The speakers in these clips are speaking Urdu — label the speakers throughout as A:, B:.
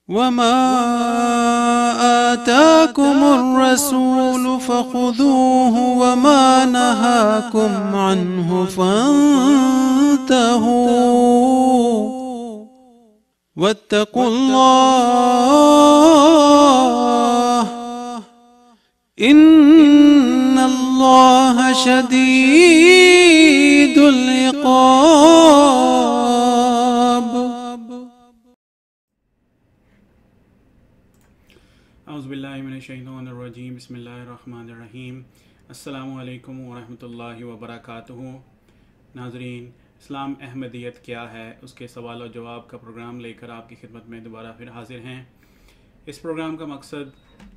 A: وما آتاكم الرسول فخذوه وما نهاكم عنه فانتهوا واتقوا الله إن الله شديد العقاب.
B: اعوذ باللہ من الشیطان الرجیم بسم اللہ الرحمن الرحیم. السلام علیکم ورحمۃ اللہ وبرکاتہ. ناظرین، اسلام احمدیت کیا ہے، اس کے سوال و جواب کا پروگرام لے کر آپ کی خدمت میں دوبارہ پھر حاضر ہیں. اس پروگرام کا مقصد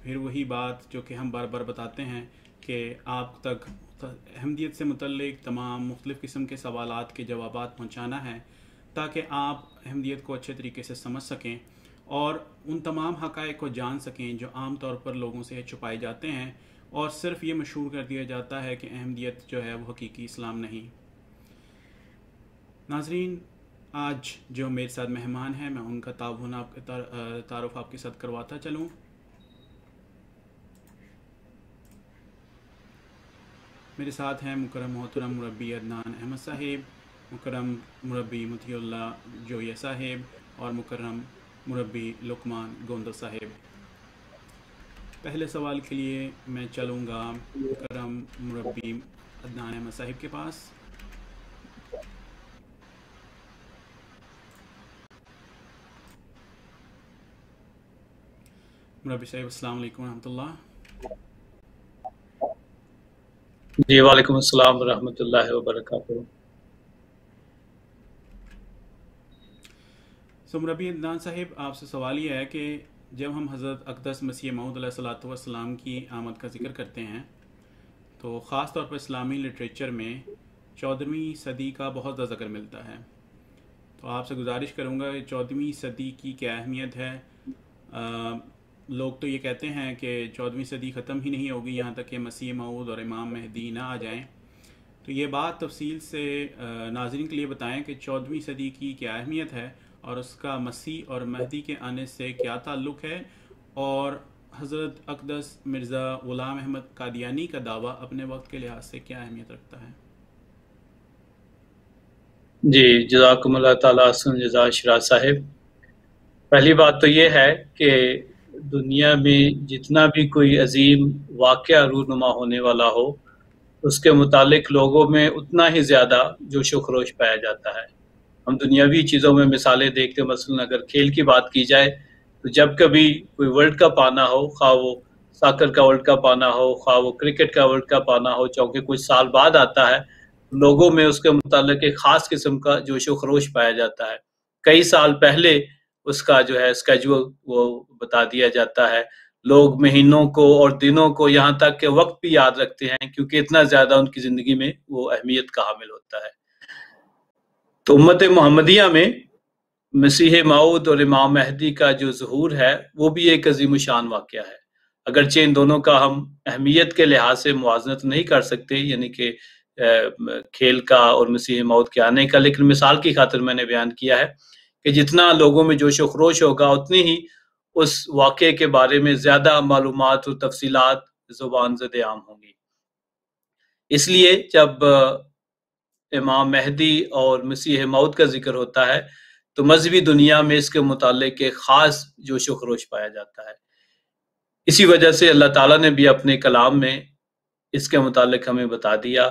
B: پھر وہی بات جو کہ ہم بار بار بتاتے ہیں کہ آپ تک احمدیت سے متعلق تمام مختلف قسم کے سوالات کے جوابات پہنچانا ہے تاکہ آپ احمدیت کو اچھے طریقے سے سمجھ سکیں اور ان تمام حقائق کو جان سکیں جو عام طور پر لوگوں سے چھپائے جاتے ہیں اور صرف یہ مشہور کر دیا جاتا ہے کہ احمدیت جو ہے وہ حقیقی اسلام نہیں. ناظرین، آج جو میرے ساتھ مہمان ہیں میں ان کا تعارف آپ کے ساتھ کرواتا چلوں. میرے ساتھ ہیں مکرم محترم مربی عدنان احمد صاحب، مکرم مربی مطیع اللہ جویہ صاحب اور مکرم مربی لقمان گوندل صاحب. پہلے سوال کے لیے میں چلوں گا مکرم مربی عدنان احمد صاحب کے پاس. مربی صاحب السلام علیکم ورحمۃ اللہ.
C: جی وعلیکم السلام ورحمۃ اللہ وبرکاتہ.
B: مربی عدنان صاحب، آپ سے سوال یہ ہے کہ جب ہم حضرت اقدس مسیح موعود علیہ الصلوۃ والسلام کی آمد کا ذکر کرتے ہیں تو خاص طور پر اسلامی لٹریچر میں 14ویں صدی کا بہت زیادہ ذکر ملتا ہے. تو آپ سے گزارش کروں گا کہ 14ویں صدی کی کیا اہمیت ہے. لوگ تو یہ کہتے ہیں کہ 14ویں صدی ختم ہی نہیں ہوگی یہاں تک کہ مسیح موعود اور امام مہدی نہ آ جائیں. تو یہ بات تفصیل سے ناظرین کے لیے بتائیں کہ 14ویں صدی کی کیا اہمیت ہے اور اس کا مسیح اور مہدی کے آنے سے کیا تعلق ہے، اور حضرت اقدس مرزا غلام احمد قادیانی کا دعویٰ اپنے وقت کے لحاظ سے کیا اہمیت رکھتا ہے.
C: جی جزاکم اللہ تعالیٰ حسن جزا شراز صاحب. پہلی بات تو یہ ہے کہ دنیا میں جتنا بھی کوئی عظیم واقعہ رونما ہونے والا ہو اس کے متعلق لوگوں میں اتنا ہی زیادہ جوش و خروش پایا جاتا ہے. ہم دنیاوی چیزوں میں مثالیں دیکھتے ہیں. مثلا اگر کھیل کی بات کی جائے تو جب کبھی کوئی ورلڈ کپ آنا ہو، خواہ وہ ساکر کا ورلڈ کپ آنا ہو، خواہ وہ کرکٹ کا ورلڈ کپ آنا ہو، چونکہ کچھ سال بعد آتا ہے، لوگوں میں اس کے متعلق ایک خاص قسم کا جوش و خروش پایا جاتا ہے. کئی سال پہلے اس کا جو ہے اسکیجول وہ بتا دیا جاتا ہے. لوگ مہینوں کو اور دنوں کو یہاں تک کہ وقت بھی یاد رکھتے ہیں کیونکہ اتنا زیادہ ان کی زندگی میں وہ اہمیت کا حامل ہوتا ہے. تو امت محمدیہ میں مسیح موعود اور امام مہدی کا جو ظہور ہے وہ بھی ایک عظیم الشان واقعہ ہے. اگرچہ ان دونوں کا ہم اہمیت کے لحاظ سے موازنت نہیں کر سکتے، یعنی کہ کھیل کا اور مسیح موعود کے آنے کا، لیکن مثال کی خاطر میں نے بیان کیا ہے کہ جتنا لوگوں میں جوش و خروش ہوگا اتنی ہی اس واقعے کے بارے میں زیادہ معلومات و تفصیلات زبان زد عام ہوں گی. اس لیے جب امام مہدی اور مسیح موعود کا ذکر ہوتا ہے تو مذہبی دنیا میں اس کے متعلق ایک خاص جوش و خروش پایا جاتا ہے. اسی وجہ سے اللہ تعالیٰ نے بھی اپنے کلام میں اس کے متعلق ہمیں بتا دیا.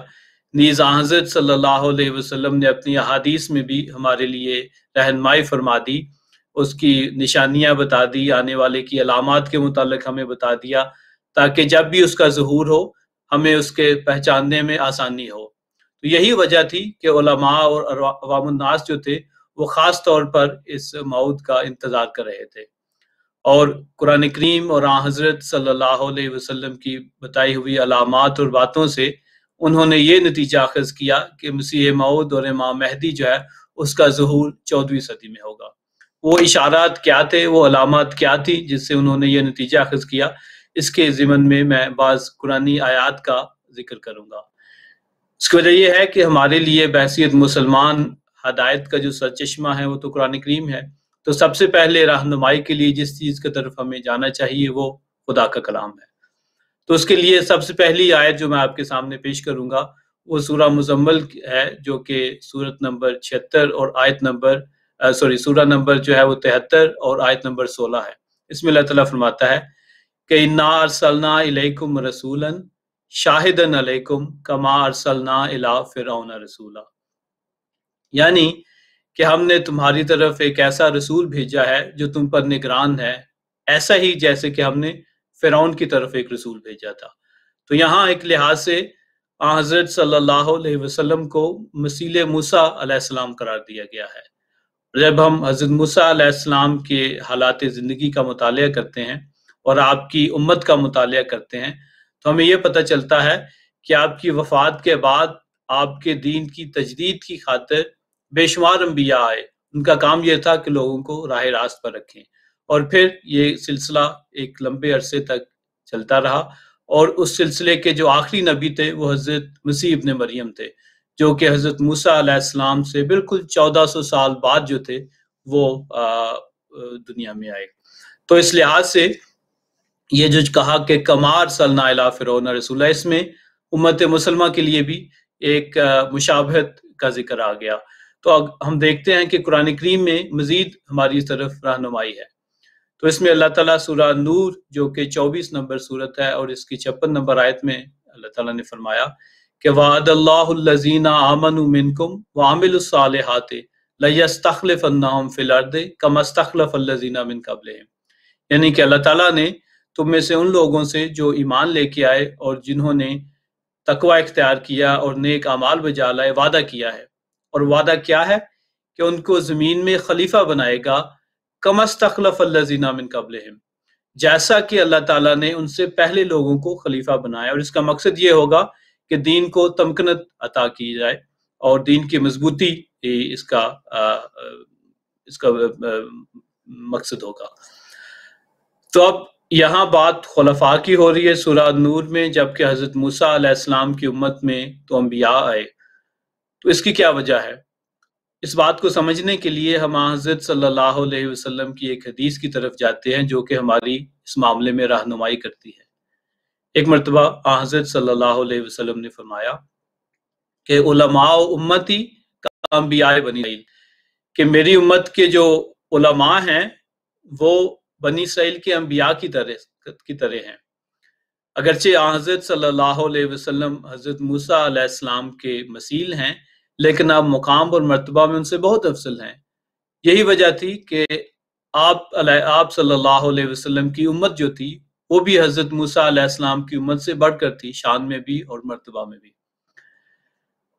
C: نیز حضرت صلی اللہ علیہ وسلم نے اپنی احادیث میں بھی ہمارے لیے رہنمائی فرما دی، اس کی نشانیاں بتا دی، آنے والے کی علامات کے متعلق ہمیں بتا دیا تاکہ جب بھی اس کا ظہور ہو ہمیں اس کے پہچاننے میں آسانی ہو. تو یہی وجہ تھی کہ علماء اور عوام الناس جو تھے وہ خاص طور پر اس موعود کا انتظار کر رہے تھے، اور قرآن کریم اور حضرت صلی اللہ علیہ وسلم کی بتائی ہوئی علامات اور باتوں سے انہوں نے یہ نتیجہ اخذ کیا کہ مسیح موعود اور امام مہدی جو ہے اس کا ظہور 14ویں صدی میں ہوگا. وہ اشارات کیا تھے، وہ علامات کیا تھی جس سے انہوں نے یہ نتیجہ اخذ کیا، اس کے ضمن میں بعض قرآنی آیات کا ذکر کروں گا. اس کی وجہ یہ ہے کہ ہمارے لیے بحیثیت مسلمان ہدایت کا جو سرچشمہ ہے وہ تو قرآن کریم ہے. تو سب سے پہلے رہنمائی کے لیے جس چیز کی طرف ہمیں جانا چاہیے وہ خدا کا کلام ہے۔ تو اس کے لیے سب سے پہلی آیت جو میں آپ کے سامنے پیش کروں گا وہ سورہ مزمل ہے، جو کہ سورت نمبر 76 اور آیت نمبر سورہ نمبر جو ہے وہ 73 اور آیت نمبر 16 ہے۔ اس میں اللہ تعالیٰ فرماتا ہے کہ اِنَّا أَرْسَلْنَا إِلَيْكُمْ رَسُولًا شَاهِدًا عَلَيْكُمْ كَمَا أَرْسَلْنَا إِلَىٰ فِرْعَوْنَ رَسُولًا، یعنی کہ ہم نے تمہاری طرف ایک ایسا رسول بھیجا ہے جو تم پر نگران ہے، ایسا ہی جیسے کہ ہم نے فرعون کی طرف ایک رسول بھیجا تھا۔ تو یہاں ایک لحاظ سے حضرت صلی اللہ علیہ وسلم کو مثیل موسیٰ علیہ السلام قرار دیا گیا ہے۔ جب ہم حضرت موسیٰ علیہ السلام کے حالات زندگی کا مطالعہ کرتے ہیں اور آپ کی امت کا مطالعہ کرتے ہیں تو ہمیں یہ پتہ چلتا ہے کہ آپ کی وفات کے بعد آپ کے دین کی تجدید کی خاطر بے شمار انبیاء آئے۔ ان کا کام یہ تھا کہ لوگوں کو راہ راست پر رکھیں، اور پھر یہ سلسلہ ایک لمبے عرصے تک چلتا رہا، اور اس سلسلے کے جو آخری نبی تھے وہ حضرت مسیح ابن مریم تھے، جو کہ حضرت موسیٰ علیہ السلام سے بالکل 1400 سال بعد جو تھے وہ دنیا میں آئے۔ تو اس لحاظ سے یہ جو کہا کہ کما ارسلنا الی فرعون رسولا، اس میں امت مسلمہ کے لیے بھی ایک مشابہت کا ذکر آ گیا۔ تو ہم دیکھتے ہیں کہ قرآن کریم میں مزید ہماری اس طرف رہنمائی ہے۔ تو اس میں اللہ تعالیٰ سورہ نور جو کہ 24 نمبر سورت ہے اور اس کی 56 نمبر آیت میں اللہ تعالیٰ نے فرمایا کہ وعد اللہ الذین آمنوا منکم وعملوا الصالحات لیستخلفنہم فی الارض کما استخلف الذین من قبلہم، یعنی کہ اللہ تعالیٰ نے تم میں سے ان لوگوں سے جو ایمان لے کے آئے اور جنہوں نے تقوی اختیار کیا اور نیک اعمال بجا لائے، وعدہ کیا ہے، اور وعدہ کیا ہے کہ ان کو زمین میں خلیفہ بنائے گا کما استخلف الذین من قبلہم، جیسا کہ اللہ تعالیٰ نے ان سے پہلے لوگوں کو خلیفہ بنایا۔ اور اس کا مقصد یہ ہوگا کہ دین کو تمکنت عطا کی جائے اور دین کی مضبوطی اس کا مقصد ہوگا۔ تو اب یہاں بات خلفاء کی ہو رہی ہے سورہ نور میں، جبکہ حضرت موسیٰ علیہ السلام کی امت میں تو انبیاء آئے۔ تو اس کی کیا وجہ ہے؟ اس بات کو سمجھنے کے لیے ہم حضرت صلی اللہ علیہ وسلم کی ایک حدیث کی طرف جاتے ہیں جو کہ ہماری اس معاملے میں رہنمائی کرتی ہے۔ ایک مرتبہ حضرت صلی اللہ علیہ وسلم نے فرمایا کہ علماء امتی کا انبیاء بنی اسرائیل، کہ میری امت کے جو علماء ہیں وہ بنی اسرائیل کے انبیاء کی طرح ہیں۔ اگرچہ حضرت صلی اللہ علیہ وسلم حضرت موسیٰ علیہ السلام کے مثیل ہیں، لیکن آپ مقام اور مرتبہ میں ان سے بہت افضل ہیں۔ یہی وجہ تھی کہ آپ صلی اللہ علیہ وسلم کی امت جو تھی وہ بھی حضرت موسیٰ علیہ السلام کی امت سے بڑھ کر تھی، شان میں بھی اور مرتبہ میں بھی۔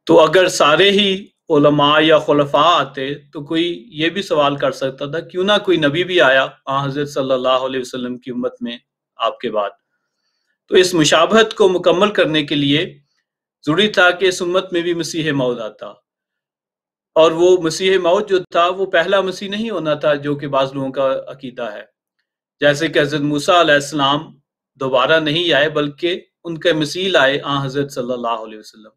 C: تو اگر سارے ہی علماء یا خلفاء آتے تو کوئی یہ بھی سوال کر سکتا تھا کیوں نہ کوئی نبی بھی آیا حضرت صلی اللہ علیہ وسلم کی امت میں آپ کے بعد۔ تو اس مشابہت کو مکمل کرنے کے لیے ضروری تھا کہ اس امت میں بھی مسیح موعود آتا، اور وہ مسیح موعود جو تھا وہ پہلا مسیح نہیں ہونا تھا جو کہ بعض لوگوں کا عقیدہ ہے، جیسے کہ حضرت موسیٰ علیہ السلام دوبارہ نہیں آئے بلکہ ان کے مثیل آئے حضرت صلی اللہ علیہ وسلم۔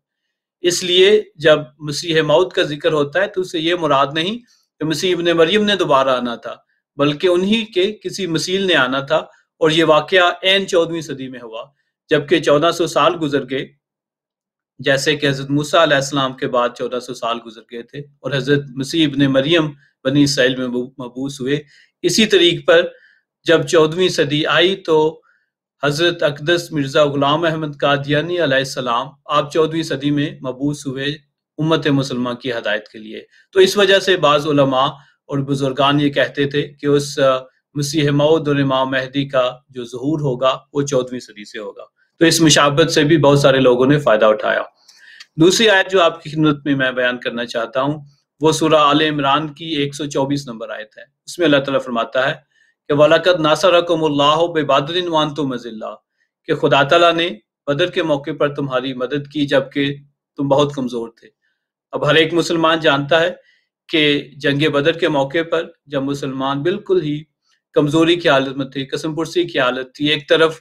C: اس لیے جب مسیح موعود کا ذکر ہوتا ہے تو اسے یہ مراد نہیں کہ مسیح ابن مریم نے دوبارہ آنا تھا، بلکہ انہی کے کسی مثیل نے آنا تھا، اور یہ واقعہ عین 14ویں صدی میں ہوا، جبکہ 1400 سال گزر گئے، جیسے کہ حضرت موسیٰ علیہ السلام کے بعد 1400 سال گزر گئے تھے اور حضرت مسیح ابن مریم بنی اسرائیل میں مبعوث ہوئے۔ اسی طریق پر جب 14ویں صدی آئی تو حضرت اقدس مرزا غلام احمد قادیانی علیہ السلام آپ 14ویں صدی میں مبعوث ہوئے امت مسلمہ کی ہدایت کے لیے۔ تو اس وجہ سے بعض علماء اور بزرگان یہ کہتے تھے کہ اس مسیح موعود اور امام مہدی کا جو ظہور ہوگا وہ 14ویں صدی سے ہوگا۔ تو اس مشابہت سے بھی بہت سارے لوگوں نے فائدہ اٹھایا۔ دوسری آیت جو آپ کی خدمت میں بیان کرنا چاہتا ہوں وہ سورہ آل عمران کی 124 نمبر آیت ہے۔ اس میں اللہ تعالیٰ فرماتا ہے کہ وَلَقَدْ نَصَرَكُمُ اللَّهُ بِبَدْرٍ وَأَنْتُمْ أَذِلَّةٌ، کہ خدا تعالیٰ نے بدر کے موقع پر تمہاری مدد کی جبکہ تم بہت کمزور تھے۔ اب ہر ایک مسلمان جانتا ہے کہ جنگ بدر کے موقع پر جب مسلمان بالکل ہی کمزوری کی حالت میں تھے، قسم پرسی کی حالت تھی، ایک طرف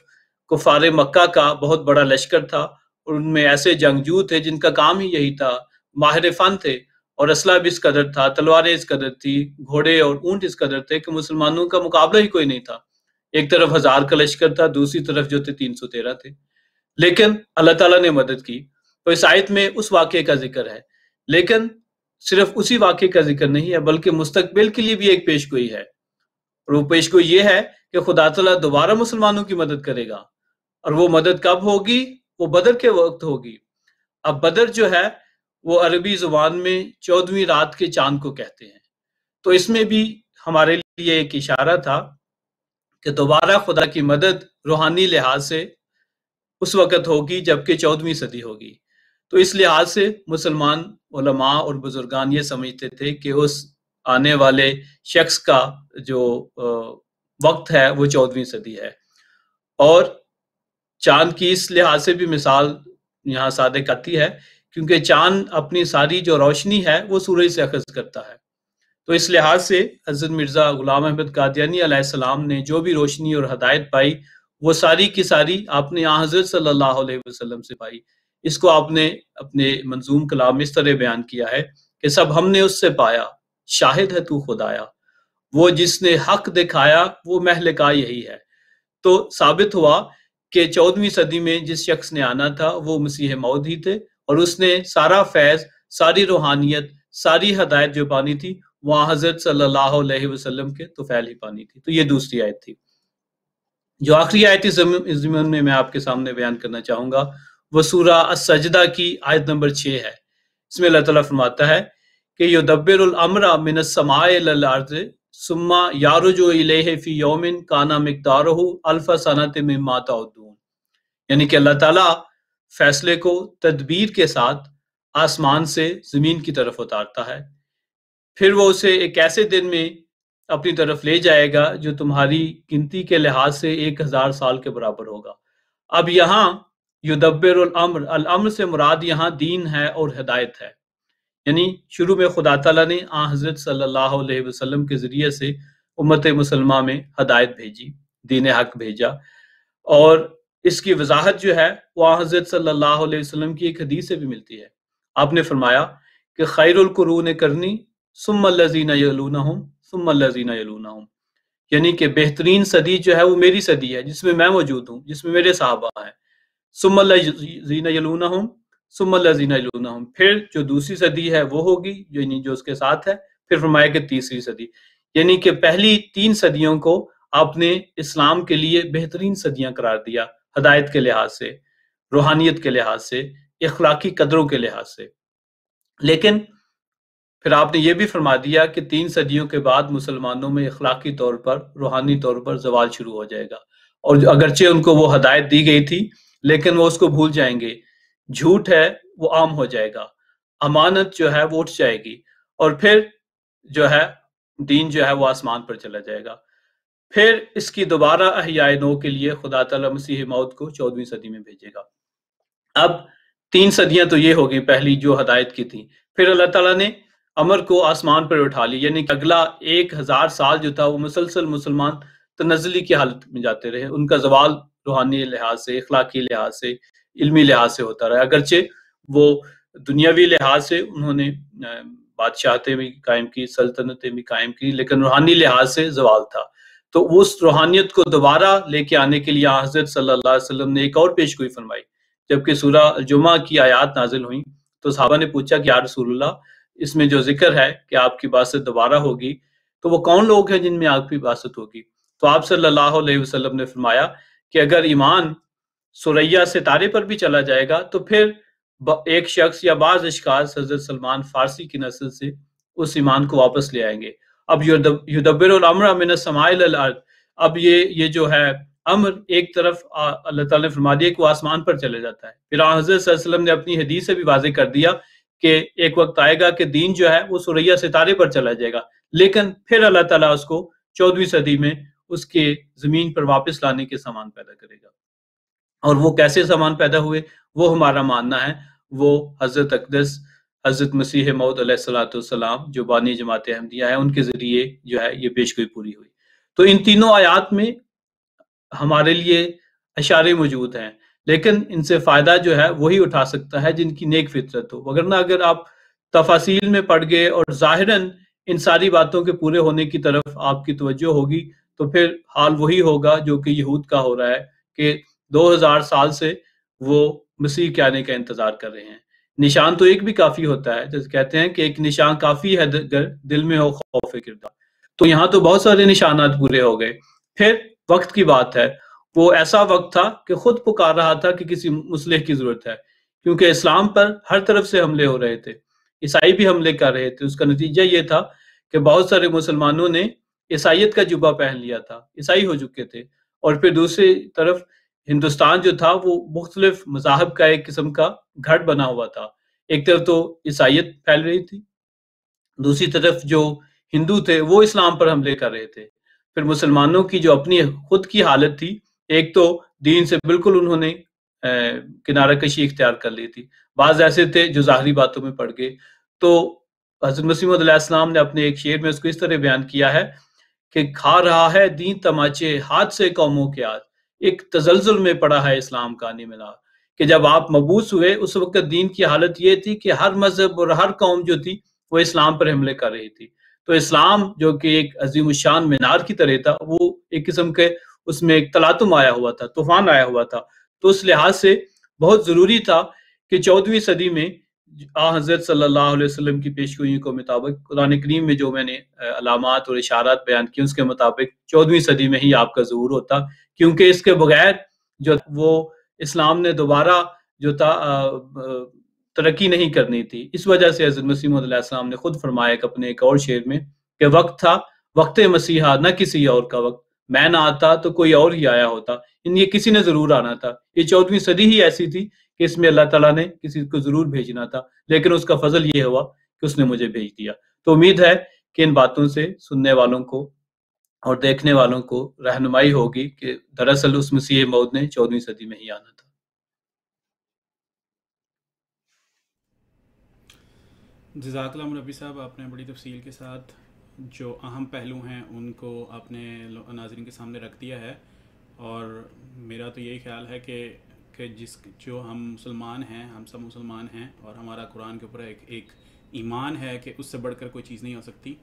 C: کفار مکہ کا بہت بڑا لشکر تھا اور ان میں ایسے جنگجو تھے جن کا کام ہی یہی تھا، ماہر فن تھے، اور اسلحہ بھی اس قدر تھا، تلواریں اس قدر تھی، گھوڑے اور اونٹ اس قدر تھے کہ مسلمانوں کا مقابلہ ہی کوئی نہیں تھا. ایک طرف 1000 کا لشکر تھا، دوسری طرف جو تھے 313 تھے. لیکن اللہ تعالیٰ نے مدد کی. تو اس آیت میں اس واقعے کا ذکر ہے، لیکن صرف اسی واقعے کا ذکر نہیں ہے بلکہ مستقبل کے لیے بھی ایک پیش گوئی ہے. اور وہ پیش گوئی یہ ہے کہ خدا تعالیٰ دوبارہ مسلمانوں کی مدد کرے گا. اور وہ مدد کب ہوگی؟ وہ بدر کے وقت ہوگی. اب بدر جو ہے وہ عربی زبان میں 14ویں رات کے چاند کو کہتے ہیں. تو اس میں بھی ہمارے لیے ایک اشارہ تھا کہ دوبارہ خدا کی مدد روحانی لحاظ سے اس وقت ہوگی جبکہ 14ویں صدی ہوگی. تو اس لحاظ سے مسلمان علماء اور بزرگان یہ سمجھتے تھے کہ اس آنے والے شخص کا جو وقت ہے وہ 14ویں صدی ہے. اور چاند کی اس لحاظ سے بھی مثال یہاں صادق آتی ہے کیونکہ چاند اپنی ساری جو روشنی ہے وہ سورج سے اخذ کرتا ہے. تو اس لحاظ سے حضرت مرزا غلام احمد قادیانی علیہ السلام نے جو بھی روشنی اور ہدایت پائی وہ ساری کی ساری آپ نے حضرت صلی اللہ علیہ وسلم سے پائی. اس کو آپ نے اپنے منظوم کلام اس طرح بیان کیا ہے کہ سب ہم نے اس سے پایا، شاہد ہے تو خدایا، وہ جس نے حق دکھایا وہ مہلکا یہی ہے. تو ثابت ہوا کہ 14ویں صدی میں جس شخص نے آنا تھا وہ مسیح موعود ہی تھے، اور اس نے سارا فیض، ساری روحانیت، ساری ہدایت جو پانی تھی وہاں حضرت صلی اللہ علیہ وسلم کے طفیل ہی پانی تھی. تو یہ دوسری آیت تھی. جو آخری آیت اس ضمن میں آپ کے سامنے بیان کرنا چاہوں گا وہ سورہ السجدہ کی آیت نمبر 6 ہے. اس میں اللہ تعالیٰ فرماتا ہے کہ یدبر الامر من السماء الی الارض ثم یعرج الیہ فی یوم کان مقدارہ الف سنۃ مما تعدون. یعنی کہ اللہ تعالیٰ فیصلے کو تدبیر کے ساتھ آسمان سے زمین کی طرف اتارتا ہے، پھر وہ اسے ایک ایسے دن میں اپنی طرف لے جائے گا جو تمہاری گنتی کے لحاظ سے 1000 سال کے برابر ہوگا. اب یہاں یدبر الامر، الامر سے مراد یہاں دین ہے اور ہدایت ہے. یعنی شروع میں خدا تعالیٰ نے حضرت صلی اللہ علیہ وسلم کے ذریعے سے امت مسلمہ میں ہدایت بھیجی، دین حق بھیجا. اور اس کی وضاحت جو ہے وہ حضرت صلی اللہ علیہ وسلم کی ایک حدیث سے بھی ملتی ہے. آپ نے فرمایا کہ خیر القرون کرنی ثم الذین یلونہم ثم الذین یلونہم، یعنی کہ بہترین صدی جو ہے وہ میری صدی ہے جس میں میں موجود ہوں، جس میں میرے صحابہ ہیں. ثم الذین یلونہم ثم الذین یلونہم، پھر جو دوسری صدی ہے وہ ہوگی یعنی جو اس کے ساتھ ہے. پھر فرمایا کہ تیسری صدی، یعنی کہ پہلی 3 صدیوں کو آپ نے اسلام کے لیے بہترین صدیاں قرار دیا، ہدایت کے لحاظ سے، روحانیت کے لحاظ سے، اخلاقی قدروں کے لحاظ سے. لیکن پھر آپ نے یہ بھی فرما دیا کہ 3 صدیوں کے بعد مسلمانوں میں اخلاقی طور پر، روحانی طور پر زوال شروع ہو جائے گا. اور اگرچہ ان کو وہ ہدایت دی گئی تھی لیکن وہ اس کو بھول جائیں گے. جھوٹ ہے وہ عام ہو جائے گا، امانت جو ہے وہ اٹھ جائے گی، اور پھر جو ہے دین جو ہے وہ آسمان پر چلا جائے گا. پھر اس کی دوبارہ احیاء نو کے لیے خدا تعالیٰ مسیح موعود کو 14ویں صدی میں بھیجے گا. اب 3 صدیاں تو یہ ہو گئی پہلی جو ہدایت کی تھی. پھر اللہ تعالیٰ نے امر کو آسمان پر اٹھا لی، یعنی کہ اگلا 1000 سال جو تھا وہ مسلسل مسلمان تنزلی کی حالت میں جاتے رہے. ان کا زوال روحانی لحاظ سے، اخلاقی لحاظ سے، علمی لحاظ سے ہوتا رہا. اگرچہ وہ دنیاوی لحاظ سے انہوں نے بادشاہتیں بھی قائم کی، سلطنتیں بھی قائم کی، لیکن روحانی لحاظ سے زوال تھا. تو اس روحانیت کو دوبارہ لے کے آنے کے لیے حضرت صلی اللہ علیہ وسلم نے ایک اور پیش گوئی فرمائی. جبکہ سورہ الجمعہ کی آیات نازل ہوئیں تو صحابہ نے پوچھا کہ یا رسول اللہ، اس میں جو ذکر ہے کہ آپ کی باسط دوبارہ ہوگی تو وہ کون لوگ ہیں جن میں آپ کی باسط ہوگی؟ تو آپ صلی اللہ علیہ وسلم نے فرمایا کہ اگر ایمان ثریا ستارے پر بھی چلا جائے گا تو پھر ایک شخص یا بعض اشخاص حضرت سلمان فارسی کی نسل سے اس ایمان کو واپس لے آئیں گے. اب یدبر الامر من السماء الی الارض، اب یہ جو ہے امر ایک طرف اللہ تعالیٰ نے فرما دیا کہ وہ آسمان پر چلے جاتا ہے. پھر حضرت صلی اللہ علیہ وسلم نے اپنی حدیث سے بھی واضح کر دیا کہ ایک وقت آئے گا کہ دین جو ہے وہ ثریا ستارے پر چلا جائے گا، لیکن پھر اللہ تعالیٰ اس کو 14ویں صدی میں اس کے زمین پر واپس لانے کے سامان پیدا کرے گا. اور وہ کیسے سامان پیدا ہوئے وہ ہمارا ماننا ہے وہ حضرت اقدس حضرت مسیح موعود علیہ الصلوۃ والسلام جو بانی جماعت احمدیہ ہے ان کے ذریعے جو ہے یہ پیش گوئی پوری ہوئی. تو ان تینوں آیات میں ہمارے لیے اشارے موجود ہیں، لیکن ان سے فائدہ جو ہے وہی اٹھا سکتا ہے جن کی نیک فطرت ہو. وگرنہ اگر آپ تفاصیل میں پڑ گئے اور ظاہراً ان ساری باتوں کے پورے ہونے کی طرف آپ کی توجہ ہوگی تو پھر حال وہی ہوگا جو کہ یہود کا ہو رہا ہے کہ 2000 سال سے وہ مسیح کے آنے کا انتظار کر رہے ہیں۔ نشان تو ایک بھی کافی ہوتا ہے، جیسے کہتے ہیں کہ ایک نشان کافی ہے اگر دل میں ہو خوف کردہ، تو یہاں تو بہت سارے نشانات پورے ہو گئے۔ پھر وقت کی بات ہے، وہ ایسا وقت تھا کہ خود پکار رہا تھا کہ کسی مصلح کی ضرورت ہے، کیونکہ اسلام پر ہر طرف سے حملے ہو رہے تھے، عیسائی بھی حملے کر رہے تھے۔ اس کا نتیجہ یہ تھا کہ بہت سارے مسلمانوں نے عیسائیت کا جبہ پہن لیا تھا، عیسائی ہو چکے تھے، اور پھر دوسری طرف ہندوستان جو تھا وہ مختلف مذاہب کا ایک قسم کا گھر بنا ہوا تھا۔ ایک طرف تو عیسائیت پھیل رہی تھی، دوسری طرف جو ہندو تھے وہ اسلام پر حملے کر رہے تھے۔ پھر مسلمانوں کی جو اپنی خود کی حالت تھی، ایک تو دین سے بالکل انہوں نے کنارہ کشی اختیار کر لی تھی، بعض ایسے تھے جو ظاہری باتوں میں پڑ گئے۔ تو حضرت مسیح موعود علیہ السلام نے اپنے ایک شعر میں اس کو اس طرح بیان کیا ہے کہ کھا رہا ہے دین تماچے ہاتھ سے قوموں کے ہاتھ، ایک تزلزل میں پڑا ہے اسلام کا ملا، کہ جب آپ مبعوث ہوئے اس وقت دین کی حالت یہ تھی کہ ہر مذہب اور ہر قوم جو تھی وہ اسلام پر حملے کر رہی تھی۔ تو اسلام جو کہ ایک عظیم الشان مینار کی طرح تھا، وہ ایک قسم کے اس میں ایک تلاطم آیا ہوا تھا، طوفان آیا ہوا تھا۔ تو اس لحاظ سے بہت ضروری تھا کہ 14ویں صدی میں حضرت صلی اللہ علیہ وسلم کی پیشگوئیوں کے مطابق، قرآن کریم میں جو میں نے علامات اور اشارات بیان کی اس کے مطابق 14ویں صدی میں ہی آپ کا ظہور ہوتا، کیونکہ اس کے بغیر جو وہ اسلام نے دوبارہ جو تھا ترقی نہیں کرنی تھی۔ اس وجہ سے حضرت مسیح موعود علیہ السلام نے خود فرمایا کہ اپنے ایک اور شعر میں کہ وقت تھا وقت مسیحا نہ کسی اور کا وقت، میں نہ آتا تو کوئی اور ہی آیا ہوتا، یہ کسی نے ضرور آنا تھا۔ یہ 14ویں صدی ہی ایسی تھی کہ اس میں اللہ تعالیٰ نے کسی کو ضرور بھیجنا تھا، لیکن اس کا فضل یہ ہوا کہ اس نے مجھے بھیج دیا۔ تو امید ہے کہ ان باتوں سے سننے والوں کو اور دیکھنے والوں کو رہنمائی ہوگی کہ دراصل اس مسیح موعود نے 14ویں صدی میں ہی آنا تھا۔
B: جزاک اللہ مربی صاحب، آپ نے بڑی تفصیل کے ساتھ جو اہم پہلو ہیں ان کو آپ نے ناظرین کے سامنے رکھ دیا ہے، اور میرا تو یہی خیال ہے کہ جو ہم مسلمان ہیں، ہم سب مسلمان ہیں، اور ہمارا قرآن کے اوپر ایک ایمان ہے کہ اس سے بڑھ کر کوئی چیز نہیں ہو سکتی،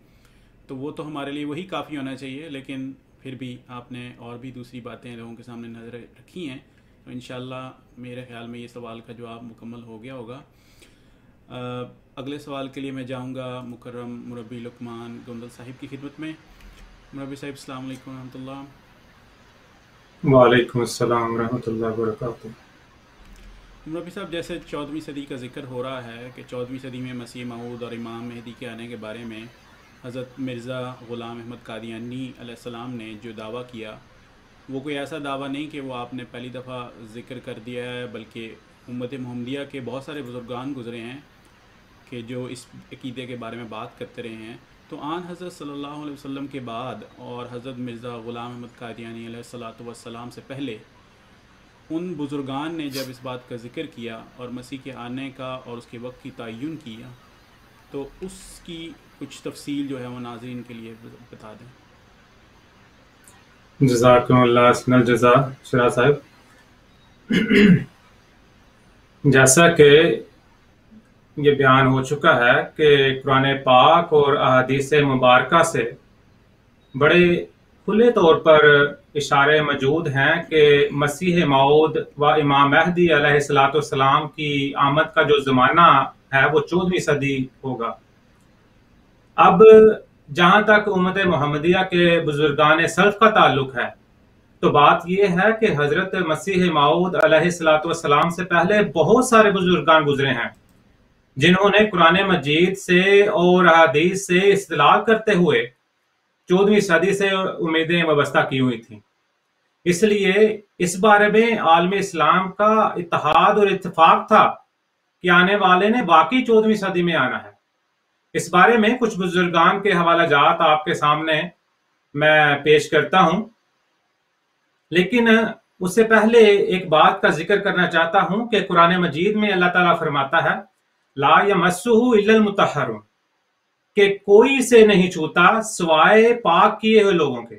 B: تو وہ تو ہمارے لیے وہی کافی ہونا چاہیے۔ لیکن پھر بھی آپ نے اور بھی دوسری باتیں لوگوں کے سامنے نظر رکھی ہیں، تو انشاءاللہ میرے خیال میں یہ سوال کا جواب مکمل ہو گیا ہوگا۔ اگلے سوال کے لیے میں جاؤں گا مکرم مربی لقمان گوندل صاحب کی خدمت میں۔ مربی صاحب السلام علیکم ورحمۃ اللہ۔
D: وعلیکم السلام ورحمۃ اللہ وبرکاتہ۔
B: مربی صاحب، جیسے 14ویں صدی کا ذکر ہو رہا ہے کہ 14ویں صدی میں مسیح موعود اور امام مہدی کے آنے کے بارے میں حضرت مرزا غلام احمد قادیانی علیہ السلام نے جو دعویٰ کیا، وہ کوئی ایسا دعویٰ نہیں کہ وہ آپ نے پہلی دفعہ ذکر کر دیا ہے، بلکہ امت محمدیہ کے بہت سارے بزرگان گزرے ہیں کہ جو اس عقیدے کے بارے میں بات کرتے رہے ہیں۔ تو آن حضرت صلی اللہ علیہ وسلم کے بعد اور حضرت مرزا غلام احمد قادیانی علیہ السلام سے پہلے ان بزرگان نے جب اس بات کا ذکر کیا اور مسیح کے آنے کا اور اس کے وقت کی تعین کیا، تو اس کی کچھ تفصیل جو ہے وہ ناظرین کے لیے بتا دیں۔
D: جزاکم اللہ حسن الجزا شراح صاحب۔ جیسا کہ یہ بیان ہو چکا ہے کہ قرآن پاک اور احادیث مبارکہ سے بڑے کھلے طور پر اشارے موجود ہیں کہ مسیح موعود و امام مہدی علیہ السلام کی آمد کا جو زمانہ ہے وہ 14ویں صدی ہوگا۔ اب جہاں تک امت محمدیہ کے بزرگان سلف کا تعلق ہے، تو بات یہ ہے کہ حضرت مسیح موعود علیہ السلام سے پہلے بہت سارے بزرگان گزرے ہیں جنہوں نے قرآن مجید سے اور احادیث سے استدلال کرتے ہوئے 14ویں صدی سے امیدیں وابستہ کی ہوئی تھیں۔ اس لیے اس بارے میں عالم اسلام کا اتحاد اور اتفاق تھا کہ آنے والے نے واقعی 14ویں صدی میں آنا ہے۔ اس بارے میں کچھ بزرگان کے حوالہ جات آپ کے سامنے میں پیش کرتا ہوں، لیکن اس سے پہلے ایک بات کا ذکر کرنا چاہتا ہوں کہ قرآن مجید میں اللہ تعالیٰ فرماتا ہے لا یمسہ الا المطہرون، کہ کوئی سے نہیں چھوتا سوائے پاک کیے ہوئے لوگوں کے۔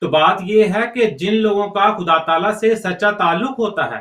D: تو بات یہ ہے کہ جن لوگوں کا خدا تعالیٰ سے سچا تعلق ہوتا ہے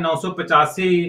D: 985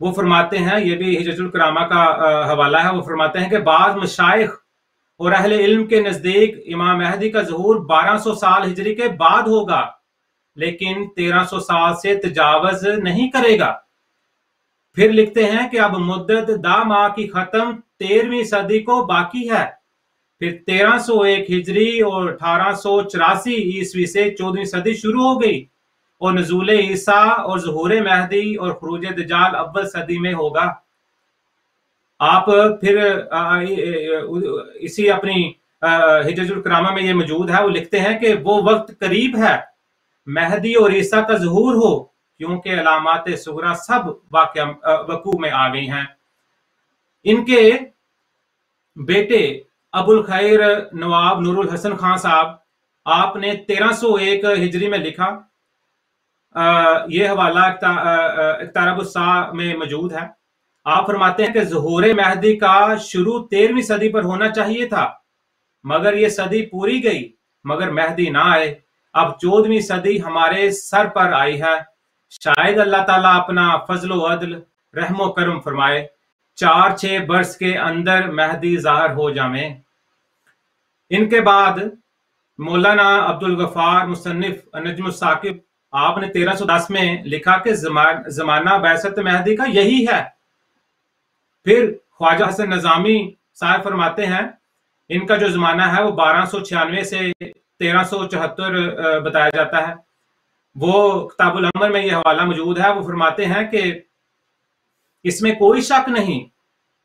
D: وہ فرماتے ہیں، یہ بھی حجج الکرامہ کا حوالہ ہے، وہ فرماتے ہیں کہ بعض مشائخ اور اہل علم کے نزدیک امام مہدی کا ظہور 1200 سال ہجری کے بعد ہوگا، لیکن 1300 سال سے تجاوز نہیں کرے گا۔ پھر لکھتے ہیں کہ اب مدت 10 ماہ کی ختم 13ویں صدی کو باقی ہے، پھر 1301 ہجری اور 1884 عیسوی سے 14ویں صدی شروع ہو گئی، اور نزول عیسیٰ اور ظہور مہدی اور خروج دجال اول صدی میں ہوگا۔ آپ پھر اسی اپنی حجج الکرامہ میں یہ موجود ہے، وہ لکھتے ہیں کہ وہ وقت قریب ہے مہدی اور عیسیٰ کا ظہور ہو، کیونکہ علامات صغریٰ سب وقوع میں آ گئی ہیں۔ ان کے بیٹے ابو الخیر نواب نور الحسن خان صاحب، آپ نے 1301 ہجری میں لکھا، یہ حوالہ اقتراب الساعہ میں موجود ہے۔ آپ فرماتے ہیں کہ ظہور مہدی کا شروع 13ویں صدی پر ہونا چاہیے تھا، مگر یہ صدی پوری گئی مگر مہدی نہ آئے، اب 14ویں صدی ہمارے سر پر آئی ہے، شاید اللہ تعالیٰ اپنا فضل و عدل رحم و کرم فرمائے، 4-6 برس کے اندر مہدی ظاہر ہو جائیں۔ ان کے بعد مولانا عبدالغفار مصنف نجم الثاقب، آپ نے 1310 میں لکھا کہ زمانہ بعثت مہدی کا یہی ہے۔ پھر خواجہ حسن نظامی صاحب فرماتے ہیں، ان کا جو زمانہ ہے وہ 1296 سے 1374 بتایا جاتا ہے۔ وہ کتاب العمر میں یہ حوالہ موجود ہے، وہ فرماتے ہیں کہ اس میں کوئی شک نہیں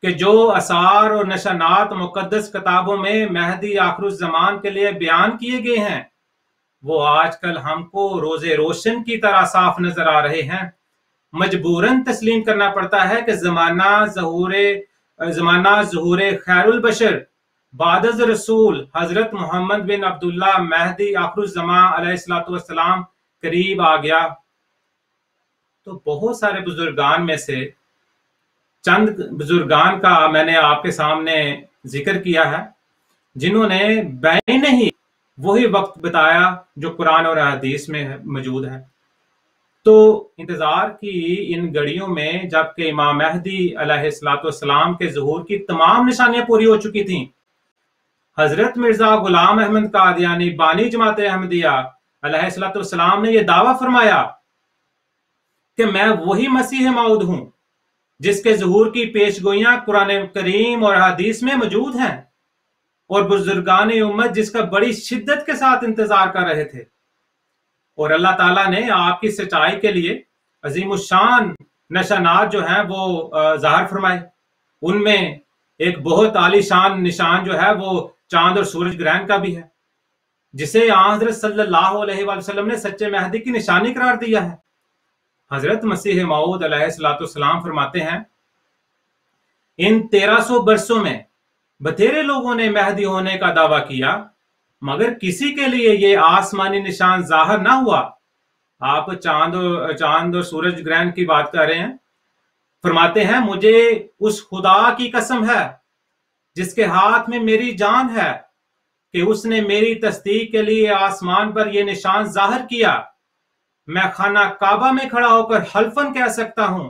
D: کہ جو آثار اور نشانات مقدس کتابوں میں مہدی آخر الزمان کے لیے بیان کیے گئے ہیں، وہ آج کل ہم کو روز روشن کی طرح صاف نظر آ رہے ہیں۔ مجبوراً تسلیم کرنا پڑتا ہے کہ زمانہ ظہور خیر البشر بعد از رسول حضرت محمد بن عبداللہ مہدی آخر الزمان علیہ السلام قریب آ گیا۔ تو بہت سارے بزرگان میں سے چند بزرگان کا میں نے آپ کے سامنے ذکر کیا ہے، جنہوں نے بعین ہی وہی وقت بتایا جو قرآن اور حدیث میں موجود ہے۔ تو انتظار کی ان گھڑیوں میں جب کہ امام مہدی علیہ السلام کے ظہور کی تمام نشانیاں پوری ہو چکی تھیں، حضرت مرزا غلام احمد قادیانی بانی جماعت احمدیہ علیہ السلام نے یہ دعویٰ فرمایا کہ میں وہی مسیح موعود ہوں جس کے ظہور کی پیشگوئیاں قرآن کریم اور حدیث میں موجود ہیں، اور بزرگان امت جس کا بڑی شدت کے ساتھ انتظار کر رہے تھے۔ اور اللہ تعالیٰ نے آپ کی سچائی کے لیے عظیم الشان نشانات جو ہیں وہ ظاہر فرمائے۔ ان میں ایک بہت عالی شان نشان جو ہے وہ چاند اور سورج گرہن کا بھی ہے، جسے حضرت صلی اللہ علیہ وآلہ وسلم نے سچے مہدی کی نشانی قرار دیا ہے۔ حضرت مسیح موعود علیہ السلام فرماتے ہیں، ان 1300 برسوں میں بتھیرے لوگوں نے مہدی ہونے کا دعویٰ کیا، مگر کسی کے لیے یہ آسمانی نشان ظاہر نہ ہوا۔ آپ چاند اور سورج گرہن کی بات کر رہے ہیں۔ فرماتے ہیں، مجھے اس خدا کی قسم ہے جس کے ہاتھ میں میری جان ہے کہ اس نے میری تصدیق کے لیے آسمان پر یہ نشان ظاہر کیا۔ میں خانہ کعبہ میں کھڑا ہو کر حلفاً کہہ سکتا ہوں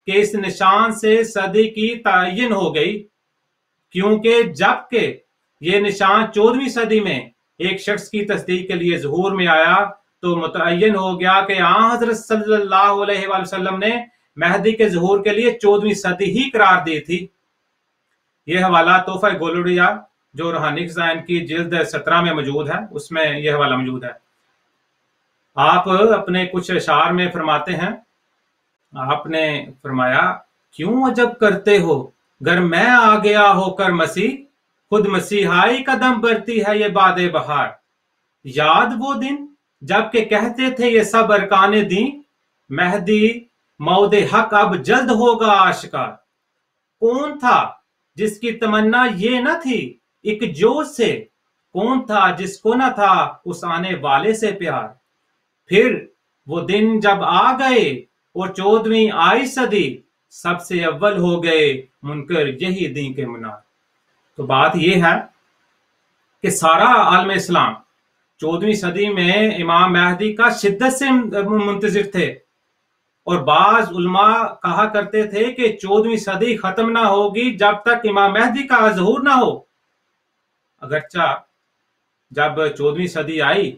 D: کہ اس نشان سے صدی کی تعین ہو گئی، کیونکہ جب کہ یہ نشان 14ویں صدی میں ایک شخص کی تصدیق کے لیے ظہور میں آیا تو متعین ہو گیا کہ حضرت صلی اللہ علیہ وآلہ وسلم نے مہدی کے ظہور کے لیے 14ویں صدی ہی قرار دی تھی۔ یہ حوالہ تحفہ گولوڑیا جو روحانی خزائن کی جلد 17 میں موجود ہے، اس میں یہ حوالہ موجود ہے۔ آپ اپنے کچھ اشعار میں فرماتے ہیں، آپ نے فرمایا، کیوں عجب کرتے ہو گر میں آ گیا ہو کر مسیح، خود مسیحائی قدم برتی ہے یہ باد بہار۔ یاد وہ دن جب کہ کہتے تھے یہ سب ارکان دین، مہدی موعود حق اب جلد ہوگا آشکار۔ کون تھا جس کی تمنا یہ نہ تھی ایک جوش سے، کون تھا جس کو نہ تھا اس آنے والے سے پیار۔ پھر وہ دن جب آ گئے اور 14ویں آئی صدی، سب سے اول ہو گئے منکر یہی دین کے منار۔ تو بات یہ ہے کہ سارا عالم اسلام 14ویں صدی میں امام مہدی کا شدت سے منتظر تھے، اور بعض علماء کہا کرتے تھے کہ 14ویں صدی ختم نہ ہوگی جب تک امام مہدی کا ظہور نہ ہو۔ اگرچہ جب 14ویں صدی آئی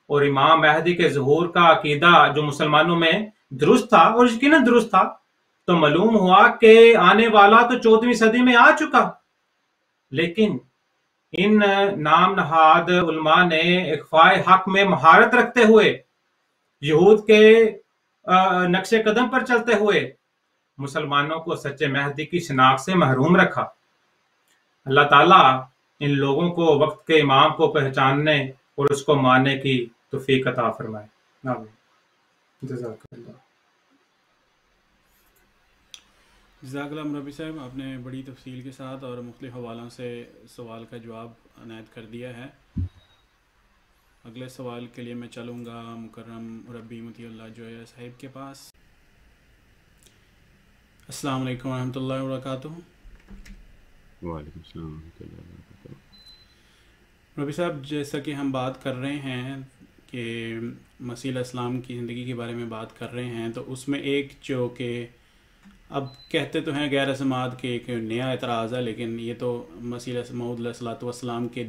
D: اور امام مہدی کے ظہور کا عقیدہ جو مسلمانوں میں درست تھا، اور یقیناً درست تھا، تو معلوم ہوا کہ آنے والا تو 14ویں صدی میں آ چکا، لیکن ان نام نہاد علماء نے اخفاء حق میں مہارت رکھتے ہوئے، یہود کے نقش قدم پر چلتے ہوئے مسلمانوں کو سچے مہدی کی شناخت سے محروم رکھا۔ اللہ تعالیٰ ان لوگوں کو وقت کے امام کو پہچاننے اور اس کو ماننے کی توفیق عطا فرمائے۔ آمین۔ جزاک اللہ۔
B: جزاک اللہ مربی صاحب، آپ نے بڑی تفصیل کے ساتھ اور مختلف حوالوں سے سوال کا جواب عنایت کر دیا ہے۔ اگلے سوال کے لیے میں چلوں گا مکرم مربی مطیع اللہ جویا صاحب کے پاس۔ السلام علیکم ورحمۃ اللہ وبرکاتہ۔
E: وعلیکم السلام ورحمۃ اللہ وبرکاتہ۔
B: مربی صاحب، جیسا کہ ہم بات کر رہے ہیں کہ مسیح علیہ السلام کی زندگی کے بارے میں بات کر رہے ہیں، تو اس میں ایک جو کہ اب کہتے تو ہیں غیر اعتماد کے ایک نیا اعتراض ہے، لیکن یہ تو مسیح موعود علیہ الصلوۃ والسلام کے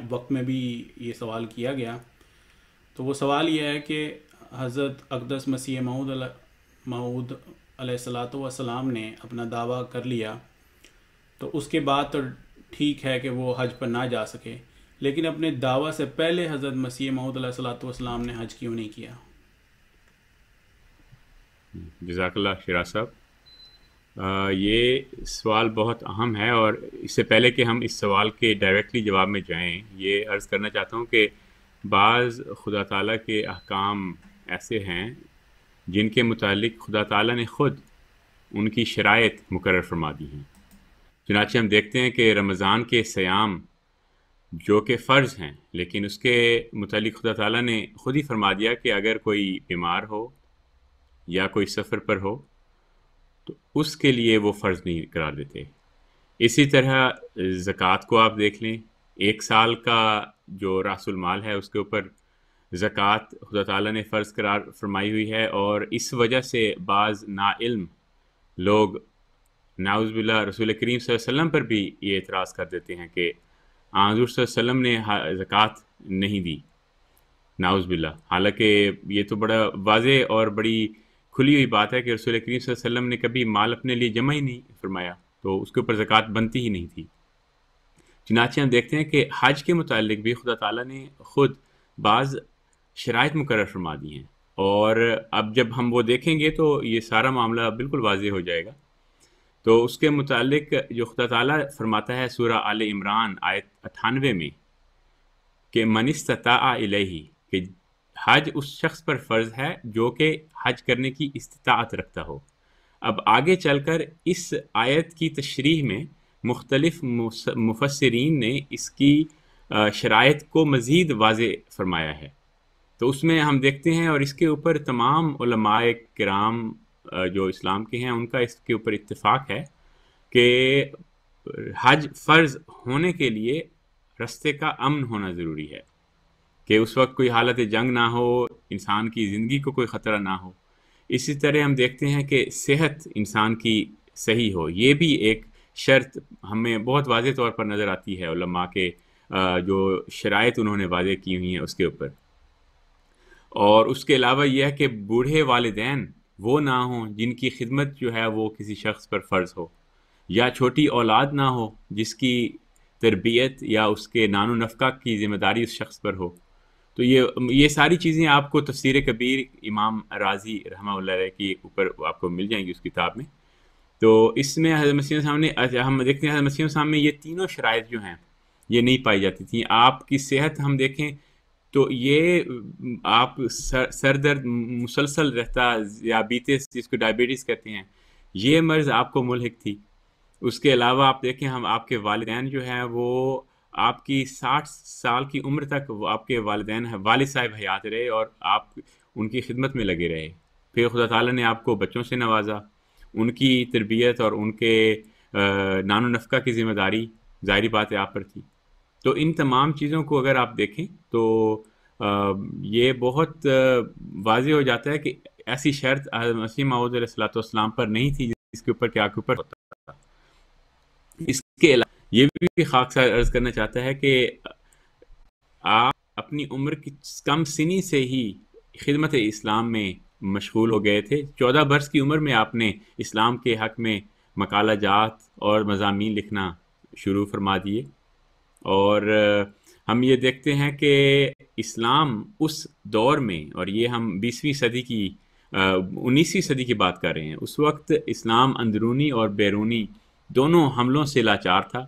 B: وقت میں بھی یہ سوال کیا گیا۔ تو وہ سوال یہ ہے کہ حضرت اقدس مسیح موعود علیہ الصلوۃ والسلام نے اپنا دعویٰ کر لیا، تو اس کے بعد تو ٹھیک ہے کہ وہ حج پر نہ جا سکے، لیکن اپنے دعویٰ سے پہلے حضرت مسیح موعود علیہ الصلوۃ والسلام نے حج کیوں نہیں کیا؟
E: جزاک اللہ شیراز صاحب، یہ سوال بہت اہم ہے، اور اس سے پہلے کہ ہم اس سوال کے ڈائریکٹلی جواب میں جائیں، یہ عرض کرنا چاہتا ہوں کہ بعض خدا تعالیٰ کے احکام ایسے ہیں جن کے متعلق خدا تعالیٰ نے خود ان کی شرائط مقرر فرما دی ہیں۔ چنانچہ ہم دیکھتے ہیں کہ رمضان کے صیام جو کہ فرض ہیں، لیکن اس کے متعلق خدا تعالیٰ نے خود ہی فرما دیا کہ اگر کوئی بیمار ہو یا کوئی سفر پر ہو تو اس کے لیے وہ فرض نہیں قرار دیتے۔ اسی طرح زکوٰۃ کو آپ دیکھ لیں، 1 سال کا جو راس المال ہے اس کے اوپر زکوٰۃ خدا تعالیٰ نے فرض قرار فرمائی ہوئی ہے، اور اس وجہ سے بعض ناعلم لوگ نعوذ باللہ رسول کریم صلی اللہ علیہ وسلم پر بھی یہ اعتراض کر دیتے ہیں کہ حضور صلی اللہ علیہ وسلم نے زکوٰۃ نہیں دی، نعوذ باللہ، حالانکہ یہ تو بڑا واضح اور بڑی کھلی ہوئی بات ہے کہ رسول کریم صلی اللہ علیہ وسلم نے کبھی مال اپنے لیے جمع ہی نہیں فرمایا، تو اس کے اوپر زکوٰۃ بنتی ہی نہیں تھی۔ چنانچہ ہم دیکھتے ہیں کہ حج کے متعلق بھی خدا تعالیٰ نے خود بعض شرائط مقرر فرما دی ہیں، اور اب جب ہم وہ دیکھیں گے تو یہ سارا معاملہ بالکل واضح ہو جائے گا۔ تو اس کے متعلق جو خدا تعالیٰ فرماتا ہے سورہ آل عمران آیت 98 میں کہ من استطاع الیہ، کہ حج اس شخص پر فرض ہے جو کہ حج کرنے کی استطاعت رکھتا ہو۔ اب آگے چل کر اس آیت کی تشریح میں مختلف مفسرین نے اس کی شرائط کو مزید واضح فرمایا ہے، تو اس میں ہم دیکھتے ہیں، اور اس کے اوپر تمام علماء کرام جو اسلام کے ہیں ان کا اس کے اوپر اتفاق ہے کہ حج فرض ہونے کے لیے رستے کا امن ہونا ضروری ہے، کہ اس وقت کوئی حالت جنگ نہ ہو، انسان کی زندگی کو کوئی خطرہ نہ ہو۔ اسی طرح ہم دیکھتے ہیں کہ صحت انسان کی صحیح ہو، یہ بھی ایک شرط ہمیں بہت واضح طور پر نظر آتی ہے علماء کے جو شرائط انہوں نے واضح کی ہوئی ہیں اس کے اوپر۔ اور اس کے علاوہ یہ ہے کہ بوڑھے والدین وہ نہ ہوں جن کی خدمت جو ہے وہ کسی شخص پر فرض ہو، یا چھوٹی اولاد نہ ہو جس کی تربیت یا اس کے نان و نفقہ کی ذمہ داری اس شخص پر ہو۔ تو یہ ساری چیزیں آپ کو تفسیر کبیر امام رازی رحمہ اللہ علیہ کی اوپر آپ کو مل جائیں گی اس کتاب میں۔ تو اس میں حضرت مسیح سامنے ہم دیکھتے ہیں حضرت مسیح سامنے یہ تینوں شرائط جو ہیں یہ نہیں پائی جاتی تھیں۔ آپ کی صحت ہم دیکھیں تو یہ آپ سر درد مسلسل رہتا، ذیابیطس جس کو ڈائبٹیز کہتے ہیں، یہ مرض آپ کو ملحق تھی۔ اس کے علاوہ آپ دیکھیں ہم آپ کے والدین جو ہیں وہ آپ کی 60 سال کی عمر تک وہ آپ کے والدین والد صاحب حیات رہے اور آپ ان کی خدمت میں لگے رہے۔ پھر خدا تعالیٰ نے آپ کو بچوں سے نوازا، ان کی تربیت اور ان کے نان و نفقہ کی ذمہ داری ظاہری بات ہے آپ پر تھی۔ تو ان تمام چیزوں کو اگر آپ دیکھیں تو یہ بہت واضح ہو جاتا ہے کہ ایسی شرط مسیح موعود علیہ الصلوۃ والسلام پر نہیں تھی جس کے اوپر کہ آپ کے اوپر ہوتا تھا۔ اس کے علاوہ یہ بھی خاکسار عرض کرنا چاہتا ہے کہ آپ اپنی عمر کی کم سنی سے ہی خدمت اسلام میں مشغول ہو گئے تھے۔ 14 برس کی عمر میں آپ نے اسلام کے حق میں مقالہ جات اور مضامین لکھنا شروع فرما دیے، اور ہم یہ دیکھتے ہیں کہ اسلام اس دور میں، اور یہ ہم 20ویں صدی کی 19ویں صدی کی بات کر رہے ہیں، اس وقت اسلام اندرونی اور بیرونی دونوں حملوں سے لاچار تھا۔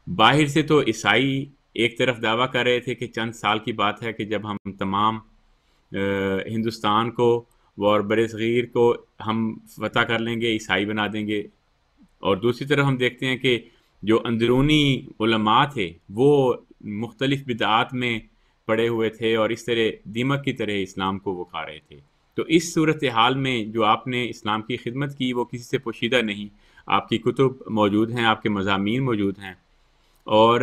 E: باہر سے تو عیسائی ایک طرف دعویٰ کر رہے تھے کہ چند سال کی بات ہے کہ جب ہم تمام ہندوستان کو اور بر صغیر کو ہم فتح کر لیں گے، عیسائی بنا دیں گے، اور دوسری طرف ہم دیکھتے ہیں کہ جو اندرونی علماء تھے وہ مختلف بدعات میں پڑے ہوئے تھے اور اس طرح دیمک کی طرح اسلام کو وہ کھا رہے تھے۔ تو اس صورتحال میں جو آپ نے اسلام کی خدمت کی وہ کسی سے پوشیدہ نہیں، آپ کی کتب موجود ہیں، آپ کے مضامین موجود ہیں، اور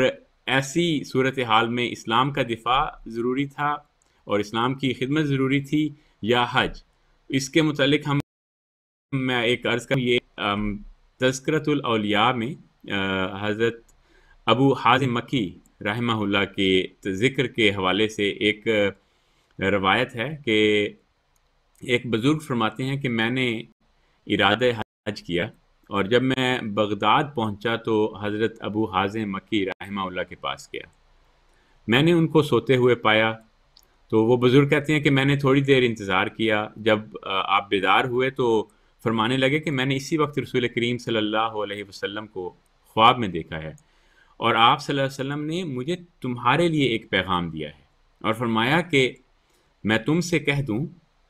E: ایسی صورتحال میں اسلام کا دفاع ضروری تھا اور اسلام کی خدمت ضروری تھی یا حج؟ اس کے متعلق میں ایک عرض کروں، یہ تذکرۃ الاولیاء میں حضرت ابو حازم مکی رحمہ اللہ کے ذکر کے حوالے سے ایک روایت ہے کہ ایک بزرگ فرماتے ہیں کہ میں نے ارادہ حج کیا، اور جب میں بغداد پہنچا تو حضرت ابو حازم مکی رحمہ اللہ کے پاس گیا، میں نے ان کو سوتے ہوئے پایا، تو وہ بزرگ کہتے ہیں کہ میں نے تھوڑی دیر انتظار کیا، جب آپ بیدار ہوئے تو فرمانے لگے کہ میں نے اسی وقت رسول کریم صلی اللہ علیہ وسلم کو خواب میں دیکھا ہے، اور آپ صلی اللہ علیہ وسلم نے مجھے تمہارے لیے ایک پیغام دیا ہے، اور فرمایا کہ میں تم سے کہہ دوں،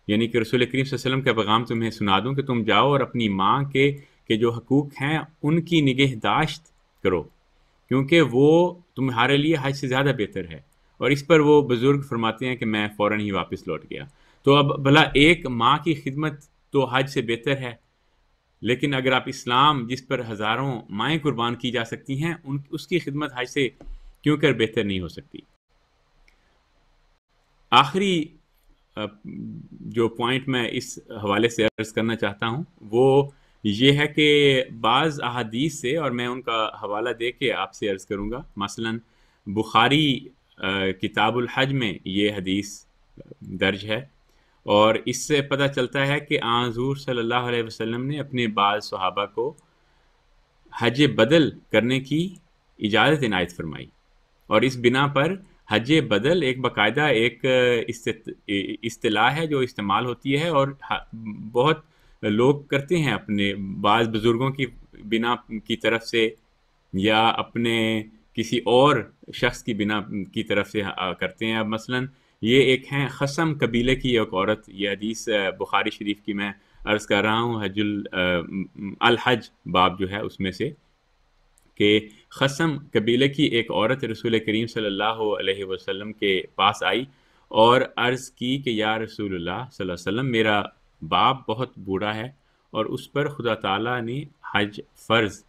E: یعنی کہ رسول کریم صلی اللہ علیہ وسلم کا پیغام تمہیں سنا دوں کہ تم جاؤ اور اپنی ماں کے جو حقوق ہیں ان کی نگہداشت کرو، کیونکہ وہ تمہارے لیے حج سے زیادہ بہتر ہے۔ اور اس پر وہ بزرگ فرماتے ہیں کہ میں فوراً ہی واپس لوٹ گیا۔ تو اب بھلا ایک ماں کی خدمت تو حج سے بہتر ہے، لیکن اگر آپ اسلام جس پر ہزاروں مائیں قربان کی جا سکتی ہیں اس کی خدمت حج سے کیوں کر بہتر نہیں ہو سکتی؟ آخری جو پوائنٹ میں اس حوالے سے عرض کرنا چاہتا ہوں وہ یہ ہے کہ بعض احادیث سے، اور میں ان کا حوالہ دے کے آپ سے عرض کروں گا، مثلا بخاری کتاب الحج میں یہ حدیث درج ہے، اور اس سے پتہ چلتا ہے کہ حضور صلی اللہ علیہ وسلم نے اپنے بعض صحابہ کو حج بدل کرنے کی اجازت عنایت فرمائی، اور اس بنا پر حج بدل ایک باقاعدہ ایک اصطلاح ہے جو استعمال ہوتی ہے، اور بہت لوگ کرتے ہیں، اپنے بعض بزرگوں کی بنا کی طرف سے یا اپنے کسی اور شخص کی بنا کی طرف سے کرتے ہیں۔ اب مثلا یہ ایک ہیں خصم قبیلے کی ایک عورت، یہ حدیث بخاری شریف کی میں عرض کر رہا ہوں، حج الحج باب جو ہے اس میں سے، کہ خصم قبیلے کی ایک عورت رسول کریم صلی اللہ علیہ وسلم کے پاس آئی اور عرض کی کہ یا رسول اللہ صلی اللہ علیہ وسلم، میرا باپ بہت بوڑھا ہے اور اس پر خدا تعالیٰ نے حج فرض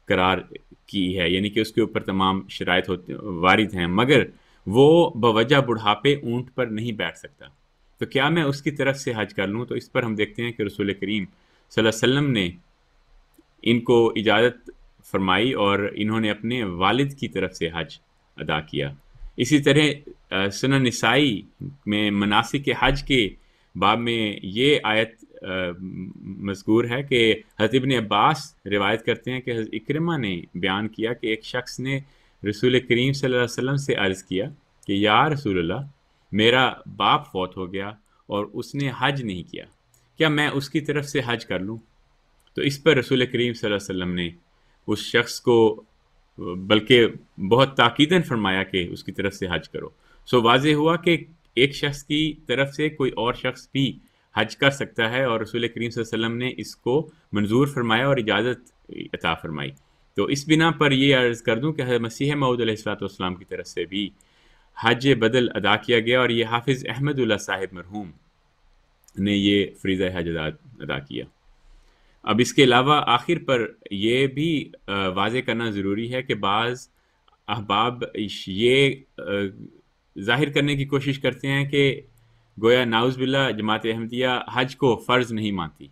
E: قرار کی ہے، یعنی کہ اس کے اوپر تمام شرائط وارد ہیں، مگر وہ بوجہ بڑھاپے اونٹ پر نہیں بیٹھ سکتا، تو کیا میں اس کی طرف سے حج کر لوں؟ تو اس پر ہم دیکھتے ہیں کہ رسول کریم صلی اللہ علیہ وسلم نے ان کو اجازت فرمائی اور انہوں نے اپنے والد کی طرف سے حج ادا کیا۔ اسی طرح سنن نسائی میں مناسک حج کے باب میں یہ آیت مذکور ہے کہ حضرت ابن عباس روایت کرتے ہیں کہ حضرت اکرمہ نے بیان کیا کہ ایک شخص نے رسول کریم صلی اللہ علیہ وسلم سے عرض کیا کہ یا رسول اللہ، میرا باپ فوت ہو گیا اور اس نے حج نہیں کیا، کیا میں اس کی طرف سے حج کر لوں؟ تو اس پر رسول کریم صلی اللہ علیہ وسلم نے اس شخص کو بلکہ بہت تاکیداً فرمایا کہ اس کی طرف سے حج کرو۔ سو واضح ہوا کہ ایک شخص کی طرف سے کوئی اور شخص بھی حج کر سکتا ہے، اور رسول کریم صلی اللہ علیہ وسلم نے اس کو منظور فرمایا اور اجازت عطا فرمائی۔ تو اس بنا پر یہ عرض کر دوں کہ حضرت مسیح موعود علیہ الصلوۃ والسلام کی طرف سے بھی حج بدل ادا کیا گیا، اور یہ حافظ احمد اللہ صاحب مرحوم نے یہ فریضہ حج ادا کیا۔ اب اس کے علاوہ آخر پر یہ بھی واضح کرنا ضروری ہے کہ بعض احباب یہ ظاہر کرنے کی کوشش کرتے ہیں کہ گویا ناؤز باللہ جماعت احمدیہ حج کو فرض نہیں مانتی،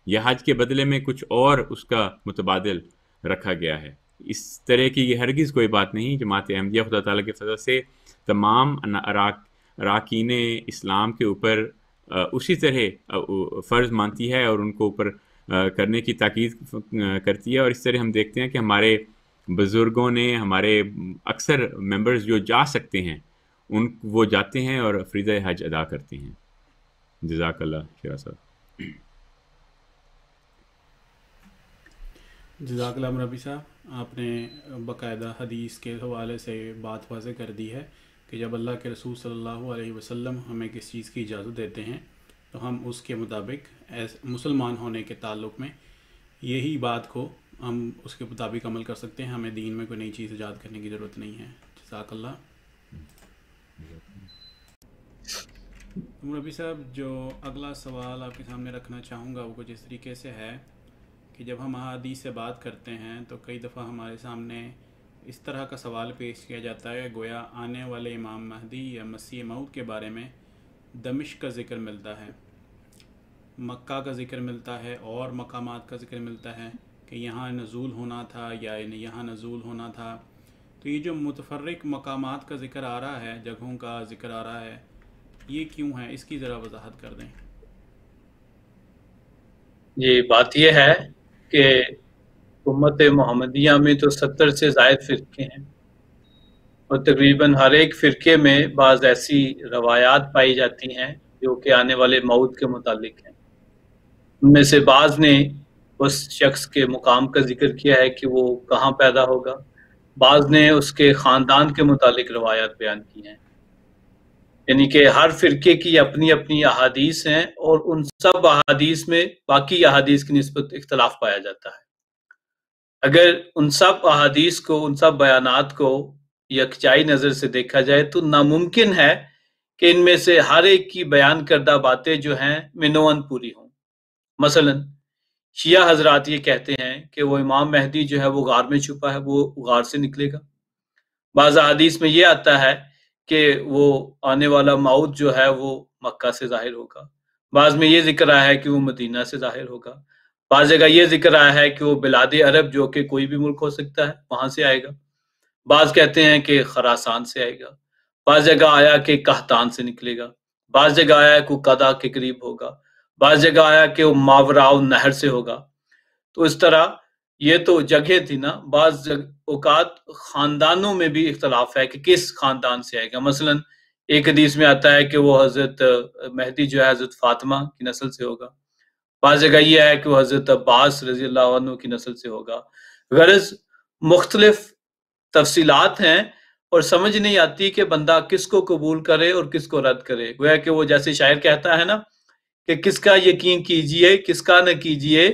E: یا حج کے بدلے میں کچھ اور اس کا متبادل رکھا گیا ہے۔ اس طرح کی یہ ہرگز کوئی بات نہیں۔ جماعت احمدیہ خدا تعالیٰ کے فضل سے تمام اراکین اسلام کے اوپر اسی طرح فرض مانتی ہے اور ان کو اوپر کرنے کی تاکید کرتی ہے، اور اس طرح ہم دیکھتے ہیں کہ ہمارے بزرگوں نے، ہمارے اکثر ممبرز جو جا سکتے ہیں وہ جاتے ہیں اور فریضہ حج ادا کرتے ہیں۔ جزاک اللہ شیرا صاحب۔
B: جزاک اللہ مربی صاحب، آپ نے باقاعدہ حدیث کے حوالے سے بات واضح کر دی ہے کہ جب اللہ کے رسول صلی اللہ علیہ وسلم ہمیں کس چیز کی اجازت دیتے ہیں تو ہم اس کے مطابق مسلمان ہونے کے تعلق میں یہی بات کو ہم اس کے مطابق عمل کر سکتے ہیں، ہمیں دین میں کوئی نئی چیز ایجاد کرنے کی ضرورت نہیں ہے۔ جزاک اللہ۔ مربی صاحب، جو اگلا سوال آپ کے سامنے رکھنا چاہوں گا وہ کچھ اس طریقے سے ہے کہ جب ہم احادیث سے بات کرتے ہیں تو کئی دفعہ ہمارے سامنے اس طرح کا سوال پیش کیا جاتا ہے گویا آنے والے امام مہدی یا مسیح موعود کے بارے میں دمشق کا ذکر ملتا ہے، مکہ کا ذکر ملتا ہے، اور مقامات کا ذکر ملتا ہے کہ یہاں نزول ہونا تھا یا یہاں نزول ہونا تھا۔ تو یہ جو متفرق مقامات کا ذکر آ رہا ہے، جگہوں کا ذکر آ رہا ہے، یہ کیوں ہے؟ اس کی ذرا وضاحت کر دیں۔
C: یہ بات یہ ہے کہ امت محمدیہ میں تو 70 سے زائد فرقے ہیں، اور تقریباً ہر ایک فرقے میں بعض ایسی روایات پائی جاتی ہیں جو کہ آنے والے موعود کے متعلق ہیں۔ ان میں سے بعض نے اس شخص کے مقام کا ذکر کیا ہے کہ وہ کہاں پیدا ہوگا، بعض نے اس کے خاندان کے متعلق روایات بیان کی ہیں۔ یعنی کہ ہر فرقے کی اپنی اپنی احادیث ہیں، اور ان سب احادیث میں باقی احادیث کی نسبت اختلاف پایا جاتا ہے۔ اگر ان سب احادیث کو، ان سب بیانات کو یکجائی نظر سے دیکھا جائے تو ناممکن ہے کہ ان میں سے ہر ایک کی بیان کردہ باتیں جو ہیں منوان پوری ہوں۔ مثلا شیعہ حضرات یہ کہتے ہیں کہ وہ امام مہدی جو ہے وہ غار میں چھپا ہے، وہ غار سے نکلے گا۔ بعض احادیث میں یہ آتا ہے کہ وہ آنے والا موعود جو ہے وہ مکہ سے ظاہر ہوگا، بعض میں یہ ذکر آیا ہے کہ وہ مدینہ سے ظاہر ہوگا، بعض جگہ یہ ذکر آیا ہے کہ وہ بلاد عرب جو کہ کوئی بھی ملک ہو سکتا ہے وہاں سے آئے گا، بعض کہتے ہیں کہ خراسان سے آئے گا، بعض جگہ آیا کہ قحطان سے نکلے گا، بعض جگہ آیا کہ وہ قدا کے قریب ہوگا، بعض جگہ آیا کہ وہ ماوراء النہر سے ہوگا۔ تو اس طرح یہ تو جگہ تھی نا، بعض اوقات خاندانوں میں بھی اختلاف ہے کہ کس خاندان سے آئے گا۔ مثلا ایک حدیث میں آتا ہے کہ وہ حضرت مہدی جو ہے حضرت فاطمہ کی نسل سے ہوگا، بعض جگہ یہ ہے کہ وہ حضرت عباس رضی اللہ عنہ کی نسل سے ہوگا۔ غرض مختلف تفصیلات ہیں، اور سمجھ نہیں آتی کہ بندہ کس کو قبول کرے اور کس کو رد کرے۔ گویا کہ وہ جیسے شاعر کہتا ہے نا کہ کس کا یقین کیجئے کس کا نہ کیجئے،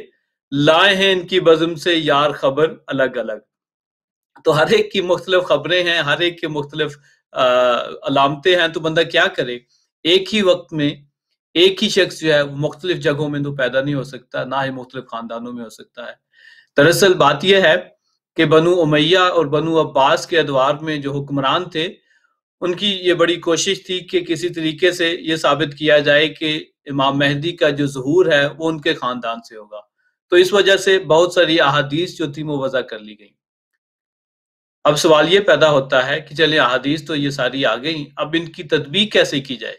C: لائے ہیں ان کی بزم سے یار خبر الگ الگ۔ تو ہر ایک کی مختلف خبریں ہیں، ہر ایک کی مختلف علامتیں ہیں، تو بندہ کیا کرے؟ ایک ہی وقت میں ایک ہی شخص جو ہے مختلف جگہوں میں تو پیدا نہیں ہو سکتا، نہ ہی مختلف خاندانوں میں ہو سکتا ہے۔ دراصل بات یہ ہے کہ بنو امیہ اور بنو عباس کے ادوار میں جو حکمران تھے، ان کی یہ بڑی کوشش تھی کہ کسی طریقے سے یہ ثابت کیا جائے کہ امام مہدی کا جو ظہور ہے وہ ان کے خاندان سے ہوگا۔ تو اس وجہ سے بہت ساری احادیث جو تھی وہ وضع کر لی گئی۔ اب سوال یہ پیدا ہوتا ہے کہ چلیں احادیث تو یہ ساری آ گئیں، اب ان کی تطبیق کیسے کی جائے؟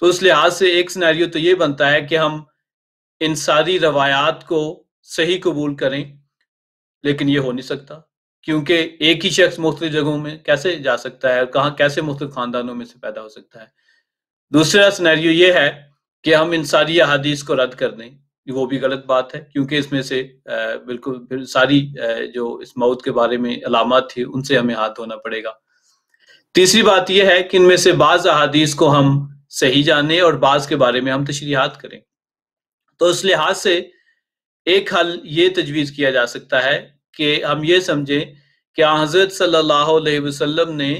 C: تو اس لحاظ سے ایک سینیریو تو یہ بنتا ہے کہ ہم ان ساری روایات کو صحیح قبول کریں، لیکن یہ ہو نہیں سکتا، کیونکہ ایک ہی شخص مختلف جگہوں میں کیسے جا سکتا ہے، کہاں کیسے مختلف خاندانوں میں سے پیدا ہو سکتا ہے۔ دوسرا سینیریو یہ ہے کہ ہم ان ساری احادیث کو رد کر دیں، وہ بھی غلط بات ہے، کیونکہ اس میں سے بالکل ساری جو اس موت کے بارے میں علامات تھی ان سے ہمیں ہاتھ دھونا پڑے گا۔ تیسری بات یہ ہے کہ ان میں سے بعض احادیث کو ہم صحیح جانیں اور بعض کے بارے میں ہم تشریحات کریں۔ تو اس لحاظ سے ایک حل یہ تجویز کیا جا سکتا ہے کہ ہم یہ سمجھیں کہ حضرت صلی اللہ علیہ وسلم نے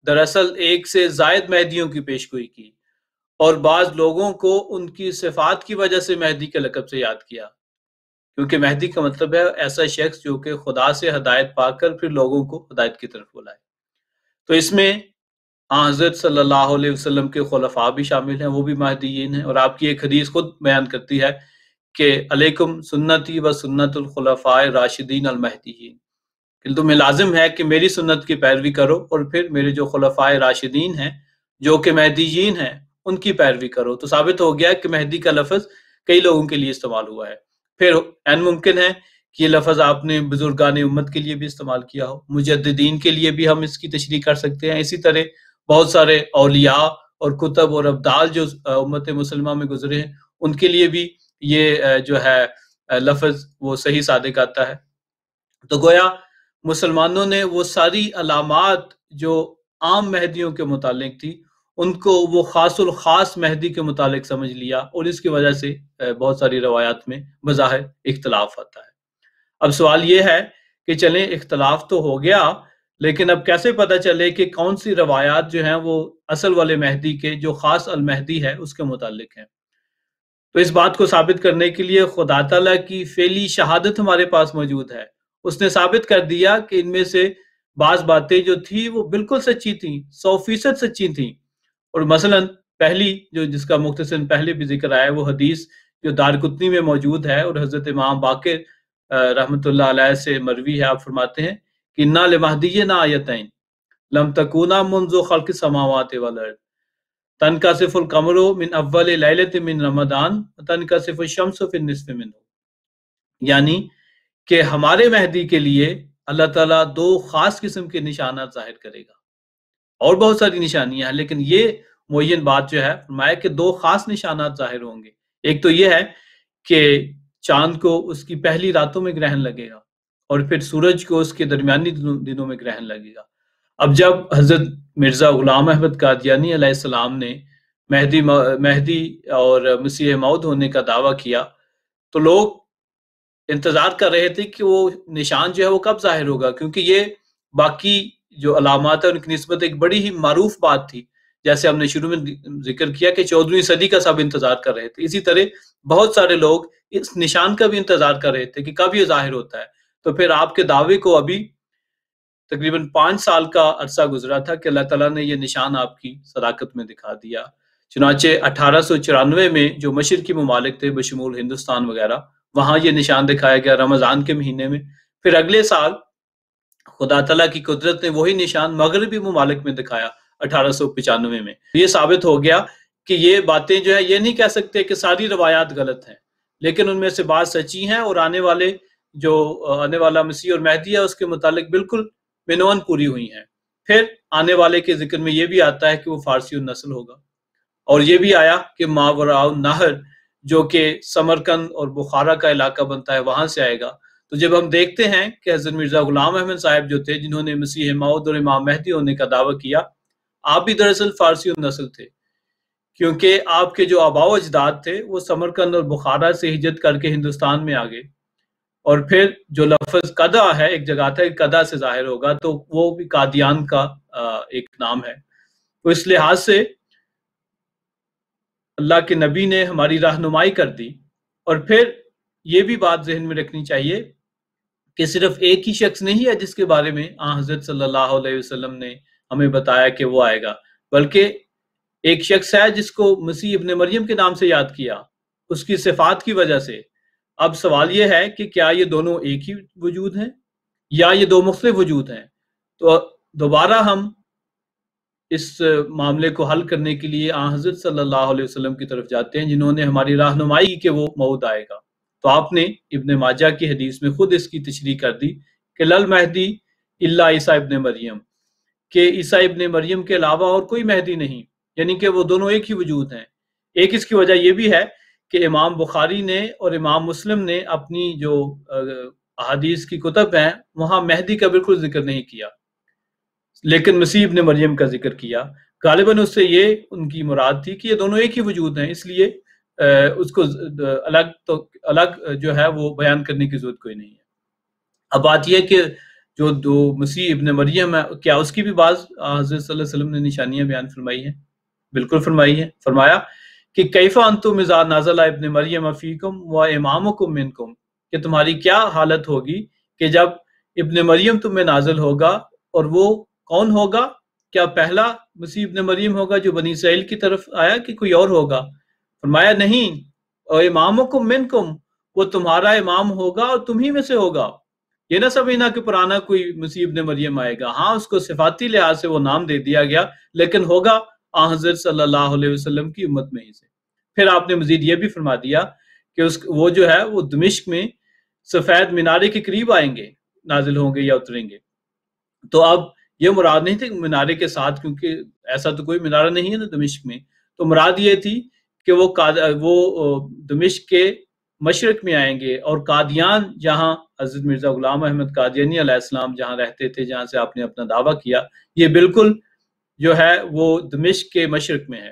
C: دراصل ایک سے زائد مہدیوں کی پیشگوئی کی، اور بعض لوگوں کو ان کی صفات کی وجہ سے مہدی کے لقب سے یاد کیا، کیونکہ مہدی کا مطلب ہے ایسا شخص جو کہ خدا سے ہدایت پا کر پھر لوگوں کو ہدایت کی طرف بلائے۔ تو اس میں حضرت صلی اللہ علیہ وسلم کے خلفاء بھی شامل ہیں، وہ بھی مہدیین ہیں، اور آپ کی ایک حدیث خود بیان کرتی ہے کہ علیکم سنتی و سنت الخلفاء راشدین المہدیین، کہ تمہیں لازم ہے کہ میری سنت کی پیروی کرو اور پھر میرے جو خلفاء راشدین ہیں جو کہ مہدیین ہیں ان کی پیروی کرو۔ تو ثابت ہو گیا کہ مہدی کا لفظ کئی لوگوں کے لیے استعمال ہوا ہے۔ پھر این ممکن ہے کہ یہ لفظ آپ نے بزرگان امت کے لیے بھی استعمال کیا ہو، مجددین کے لیے بھی ہم اس کی تشریح کر سکتے ہیں، اسی طرح بہت سارے اولیاء اور کتب اور ابدال جو امت مسلمہ میں گزرے ہیں ان کے لیے بھی یہ جو ہے لفظ وہ صحیح صادق آتا ہے۔ تو گویا مسلمانوں نے وہ ساری علامات جو عام مہدیوں کے متعلق تھی ان کو وہ خاص الخاص مہدی کے متعلق سمجھ لیا، اور اس کی وجہ سے بہت ساری روایات میں بظاہر اختلاف آتا ہے۔ اب سوال یہ ہے کہ چلیں اختلاف تو ہو گیا، لیکن اب کیسے پتہ چلے کہ کون سی روایات جو ہیں وہ اصل والے مہدی کے جو خاص المہدی ہے اس کے متعلق ہیں؟ تو اس بات کو ثابت کرنے کے لیے خدا تعالیٰ کی فعلی شہادت ہمارے پاس موجود ہے۔ اس نے ثابت کر دیا کہ ان میں سے بعض باتیں جو تھی وہ بالکل سچی تھیں، 100% سچی تھیں۔ اور مثلا پہلی جو جس کا مختصر پہلے بھی ذکر آیا وہ حدیث جو دارقطنی میں موجود ہے اور حضرت امام باقر رحمۃ اللہ علیہ سے مروی ہے، آپ فرماتے ہیں کہ انا لمہدینا آیتین لم تکونا منذ خلق السماوات والارض تنکسف القمر من اول لیلۃ من رمضان تنکسف الشمس فی النصف منہ، یعنی کہ ہمارے مہدی کے لیے اللہ تعالیٰ دو خاص قسم کے نشانات ظاہر کرے گا، اور بہت ساری نشانیاں ہیں لیکن یہ معین بات جو ہے فرمایا کہ دو خاص نشانات ظاہر ہوں گے۔ ایک تو یہ ہے کہ چاند کو اس کی پہلی راتوں میں گرہن لگے گا، اور پھر سورج کو اس کے درمیانی دنوں میں گرہن لگے گا۔ اب جب حضرت مرزا غلام احمد قادیانی علیہ السلام نے مہدی اور مسیح موعود ہونے کا دعویٰ کیا تو لوگ انتظار کر رہے تھے کہ وہ نشان جو ہے وہ کب ظاہر ہوگا، کیونکہ یہ باقی جو علامات ہیں ان کی نسبت ایک بڑی ہی معروف بات تھی، جیسے ہم نے شروع میں ذکر کیا کہ 14ویں صدی کا سب انتظار کر رہے تھے، اسی طرح بہت سارے لوگ اس نشان کا بھی انتظار کر رہے تھے کہ کب یہ ظاہر ہوتا ہے۔ تو پھر آپ کے دعوے کو ابھی تقریباً 5 سال کا عرصہ گزرا تھا کہ اللہ تعالیٰ نے یہ نشان آپ کی صداقت میں دکھا دیا۔ چنانچہ 1894 میں جو مشرقی ممالک تھے بشمول ہندوستان وغیرہ، وہاں یہ نشان دکھایا گیا رمضان کے مہینے میں۔ پھر اگلے سال خدا تعالیٰ کی قدرت نے وہی نشان مغربی ممالک میں دکھایا 1895 میں۔ یہ ثابت ہو گیا کہ یہ باتیں جو ہے یہ نہیں کہہ سکتے کہ ساری روایات غلط ہیں، لیکن ان میں سے بعض سچی ہیں، اور آنے والا مسیح اور مہدی ہے اس کے متعلق بالکل بنون پوری ہوئی ہیں۔ پھر آنے والے کے ذکر میں یہ بھی آتا ہے کہ وہ فارسی النسل ہوگا، اور یہ بھی آیا کہ ماوراء النہر جو کہ سمرقند اور بخارا کا علاقہ بنتا ہے وہاں سے آئے گا۔ تو جب ہم دیکھتے ہیں کہ حضرت مرزا غلام احمد صاحب جو تھے جنہوں نے مسیح موعود اور امام مہدی ہونے کا دعویٰ کیا، آپ بھی دراصل فارسی النسل تھے، کیونکہ آپ کے جو آباء و اجداد تھے وہ سمرقند اور بخارا سے ہجرت کر کے ہندوستان میں آ گئے، اور پھر جو لفظ قدا ہے ایک جگہ تھا کہ قدا سے ظاہر ہوگا، تو وہ بھی قادیان کا ایک نام ہے۔ تو اس لحاظ سے اللہ کے نبی نے ہماری رہنمائی کر دی۔ اور پھر یہ بھی بات ذہن میں رکھنی چاہیے کہ صرف ایک ہی شخص نہیں ہے جس کے بارے میں حضرت صلی اللہ علیہ وسلم نے ہمیں بتایا کہ وہ آئے گا، بلکہ ایک شخص ہے جس کو مسیح ابن مریم کے نام سے یاد کیا، اس کی صفات کی وجہ سے۔ اب سوال یہ ہے کہ کیا یہ دونوں ایک ہی وجود ہیں یا یہ دو مختلف وجود ہیں؟ تو دوبارہ ہم اس معاملے کو حل کرنے کے لیے حضرت صلی اللہ علیہ وسلم کی طرف جاتے ہیں جنہوں نے ہماری رہنمائی کی کہ وہ موعود آئے گا۔ تو آپ نے ابن ماجہ کی حدیث میں خود اس کی تشریح کر دی کہ لل مہدی الا عیسیٰ ابن مریم، کہ عیسیٰ ابن مریم کے علاوہ اور کوئی مہدی نہیں، یعنی کہ وہ دونوں ایک ہی وجود ہیں۔ ایک اس کی وجہ یہ بھی ہے کہ امام بخاری نے اور امام مسلم نے اپنی جو احادیث کی کتب ہیں وہاں مہدی کا بالکل ذکر نہیں کیا، لیکن مسیح ابن مریم کا ذکر کیا۔ غالباً اس سے یہ ان کی مراد تھی کہ یہ دونوں ایک ہی وجود ہیں، اس لیے اس کو الگ جو ہے وہ بیان کرنے کی ضرورت کوئی نہیں ہے۔ اب بات یہ کہ جو دو مسیح ابن مریم ہے، کیا اس کی بھی بعض حضرت صلی اللہ علیہ وسلم نے نشانیاں بیان فرمائی ہیں؟ بالکل فرمائی ہیں۔ فرمایا کہ کیف انتم اذا نزل ابن مریم فیکم و امامکم منکم، کہ تمہاری کیا حالت ہوگی کہ جب ابن مریم تم میں نازل ہوگا، اور وہ کون ہوگا؟ کیا پہلا مسیح ابن مریم ہوگا جو بنی اسرائیل کی طرف آیا کہ کوئی اور ہوگا؟ فرمایا نہیں، اور امامکم منکم، وہ تمہارا امام ہوگا اور تمہیں میں سے ہوگا۔ یہ نہ سمجھنا کہ پرانا کوئی مسیح ابن مریم آئے گا، ہاں اس کو صفاتی لحاظ سے وہ نام دے دیا گیا، لیکن ہوگا آن حضرت صلی اللہ علیہ وسلم کی امت میں ہی سے۔ پھر آپ نے مزید یہ بھی فرما دیا کہ وہ جو ہے وہ دمشق میں سفید مینارے کے قریب آئیں گے، نازل ہوں گے یا اتریں گے۔ تو اب یہ مراد نہیں تھی مینارے کے ساتھ، کیونکہ ایسا تو کوئی مینارہ نہیں ہے نا دمشق میں، تو مراد یہ تھی کہ وہ دمشق کے مشرق میں آئیں گے، اور قادیان جہاں حضرت مرزا غلام احمد قادیانی علیہ السلام جہاں رہتے تھے، جہاں سے آپ نے اپنا دعویٰ کیا، یہ بالکل جو ہے وہ دمشق کے مشرق میں ہے۔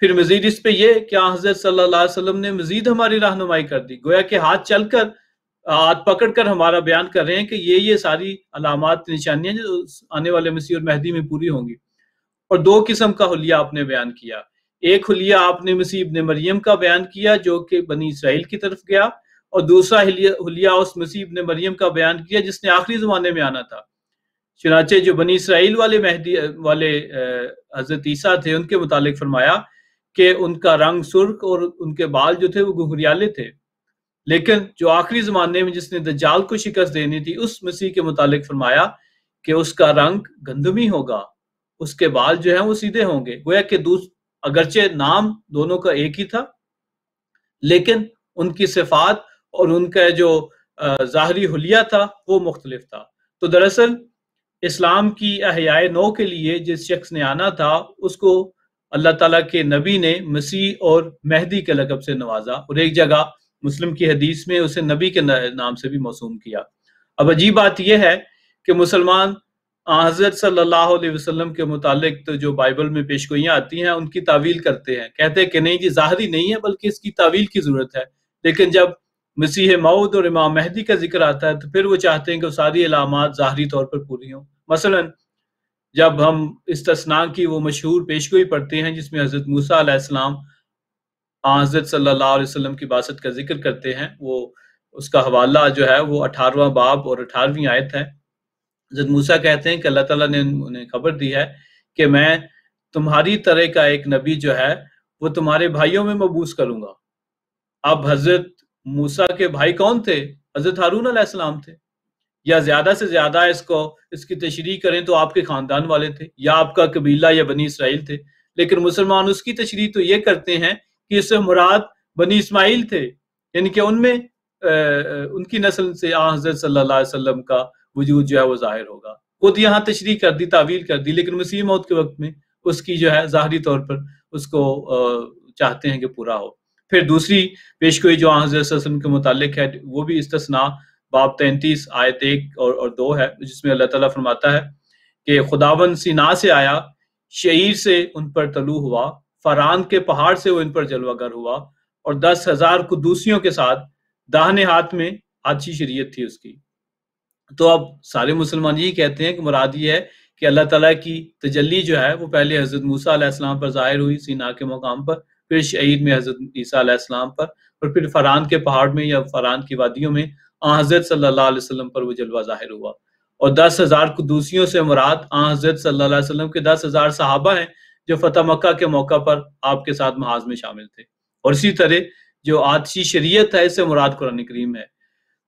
C: پھر مزید اس پہ یہ کہ حضرت صلی اللہ علیہ وسلم نے مزید ہماری رہنمائی کر دی، گویا کہ ہاتھ پکڑ کر ہمارا بیان کر رہے ہیں کہ یہ ساری علامات نشانیاں جو آنے والے مسیح اور مہدی میں پوری ہوں گی۔ اور دو قسم کا حلیہ آپ نے بیان کیا، ایک حلیہ آپ نے مسیح ابن مریم کا بیان کیا جو کہ بنی اسرائیل کی طرف گیا، اور دوسرا حلیہ اس مسیح ابن مریم کا بیان کیا جس نے آخری زمانے میں آنا تھا۔ چنانچہ جو بنی اسرائیل والے حضرت عیسیٰ تھے، ان کے متعلق فرمایا کہ ان کا رنگ سرخ اور ان کے بال جو تھے وہ گھنگھریالے تھے، لیکن جو آخری زمانے میں جس نے دجال کو شکست دینی تھی، اس مسیح کے متعلق فرمایا کہ اس کا رنگ گندمی ہوگا، اس کے بال جو ہیں وہ سیدھے ہوں گے۔ گویا کہ اگرچہ نام دونوں کا ایک ہی تھا، لیکن ان کی صفات اور ان کا جو ظاہری حلیہ تھا وہ مختلف تھا۔ تو دراصل اسلام کی احیاء نو کے لیے جس شخص نے آنا تھا، اس کو اللہ تعالیٰ کے نبی نے مسیح اور مہدی کے لقب سے نوازا، اور ایک جگہ مسلم کی حدیث میں اسے نبی کے نام سے بھی موسوم کیا۔ اب عجیب بات یہ ہے کہ مسلمان حضرت صلی اللہ علیہ وسلم کے متعلق تو جو بائبل میں پیشگوئیاں آتی ہیں ان کی تعویل کرتے ہیں، کہتے ہیں کہ نہیں جی ظاہری نہیں ہے بلکہ اس کی تعویل کی ضرورت ہے، لیکن جب مسیح موعود اور امام مہدی کا ذکر آتا ہے تو پھر وہ چاہتے ہیں کہ ساری علامات ظاہری طور پر پوری ہوں۔ مثلا جب ہم استثناء کی وہ مشہور پیشگوئی پڑھتے ہیں جس میں حضرت موسیٰ علیہ السلام حضرت صلی اللہ علیہ وسلم کی بعثت کا ذکر کرتے ہیں، وہ اس کا حوالہ جو ہے وہ 18واں باب اور 18ویں آیت ہے۔ حضرت موسیٰ کہتے ہیں کہ اللہ تعالیٰ نے انہیں خبر دی ہے کہ میں تمہاری طرح کا ایک نبی جو ہے وہ تمہارے بھائیوں میں مبعوث کروں گا۔ اب حضرت موسیٰ کے بھائی کون تھے؟ حضرت ہارون علیہ السلام تھے، یا زیادہ سے زیادہ اس کی تشریح کریں تو آپ کے خاندان والے تھے، یا آپ کا قبیلہ یا بنی اسرائیل تھے، لیکن مسلمان اس کی تشریح تو یہ کرتے ہیں کہ اس سے مراد بنی اسماعیل تھے، یعنی کہ ان میں ان کی نسل سے حضرت صلی اللہ علیہ وسلم کا وجود جو ہے وہ ظاہر ہوگا۔ خود یہاں تشریح کر دی، تعویل کر دی، لیکن مسیح موت کے وقت میں اس کی جو ہے ظاہری طور پر اس کو چاہتے ہیں کہ پورا ہو۔ پھر دوسری پیشگوئی جو حضرت صلی اللہ علیہ وسلم کے متعلق ہے وہ بھی استثناء باب 33 آیت 1 اور 2 ہے، جس میں اللہ تعالیٰ فرماتا ہے کہ خداوند سینا سے آیا، شعیر سے ان پر طلوع ہوا، فران کے پہاڑ سے وہ ان پر جلوہ گر ہوا، اور 10,000 قدوسیوں کے ساتھ داہنے ہاتھ میں آتشی شریعت تھی اس کی۔ تو اب سارے مسلمان یہی کہتے ہیں کہ مراد یہ ہے کہ اللہ تعالیٰ کی تجلی جو ہے وہ پہلے حضرت موسیٰ علیہ السلام پر ظاہر ہوئی سینا کے مقام پر، پھر شعیر میں حضرت عیسیٰ علیہ السلام پر، اور پھر فران کے پہاڑ میں یا فران کی وادیوں میں حضرت صلی اللہ علیہ وسلم پر وہ جلوہ ظاہر ہوا۔ اور 10,000 قدوسیوں سے مراد حضرت صلی اللہ علیہ وسلم کے 10,000 صحابہ ہیں جو فتح مکہ کے موقع پر آپ کے ساتھ محاذ میں شامل تھے، اور اسی طرح جو آتشی شریعت ہے اس سے مراد قرآن کریم ہے۔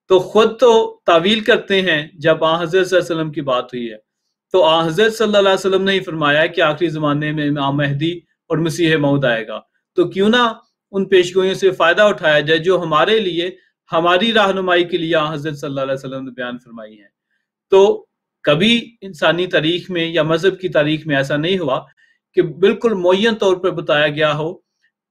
C: تو خود تو تعویل کرتے ہیں جب حضرت صلی اللہ علیہ وسلم کی بات ہوئی ہے، تو حضرت صلی اللہ علیہ وسلم نے ہی فرمایا کہ آخری زمانے میں امام مہدی اور مسیح موعود آئے گا، تو کیوں نہ ان پیشگوئیوں سے فائدہ اٹھایا جائے جو ہمارے لیے، ہماری رہنمائی کے لیے حضرت صلی اللہ علیہ وسلم نے بیان فرمائی ہیں۔ تو کبھی انسانی تاریخ میں یا مذہب کی تاریخ میں ایسا نہیں ہوا کہ بالکل معین طور پر بتایا گیا ہو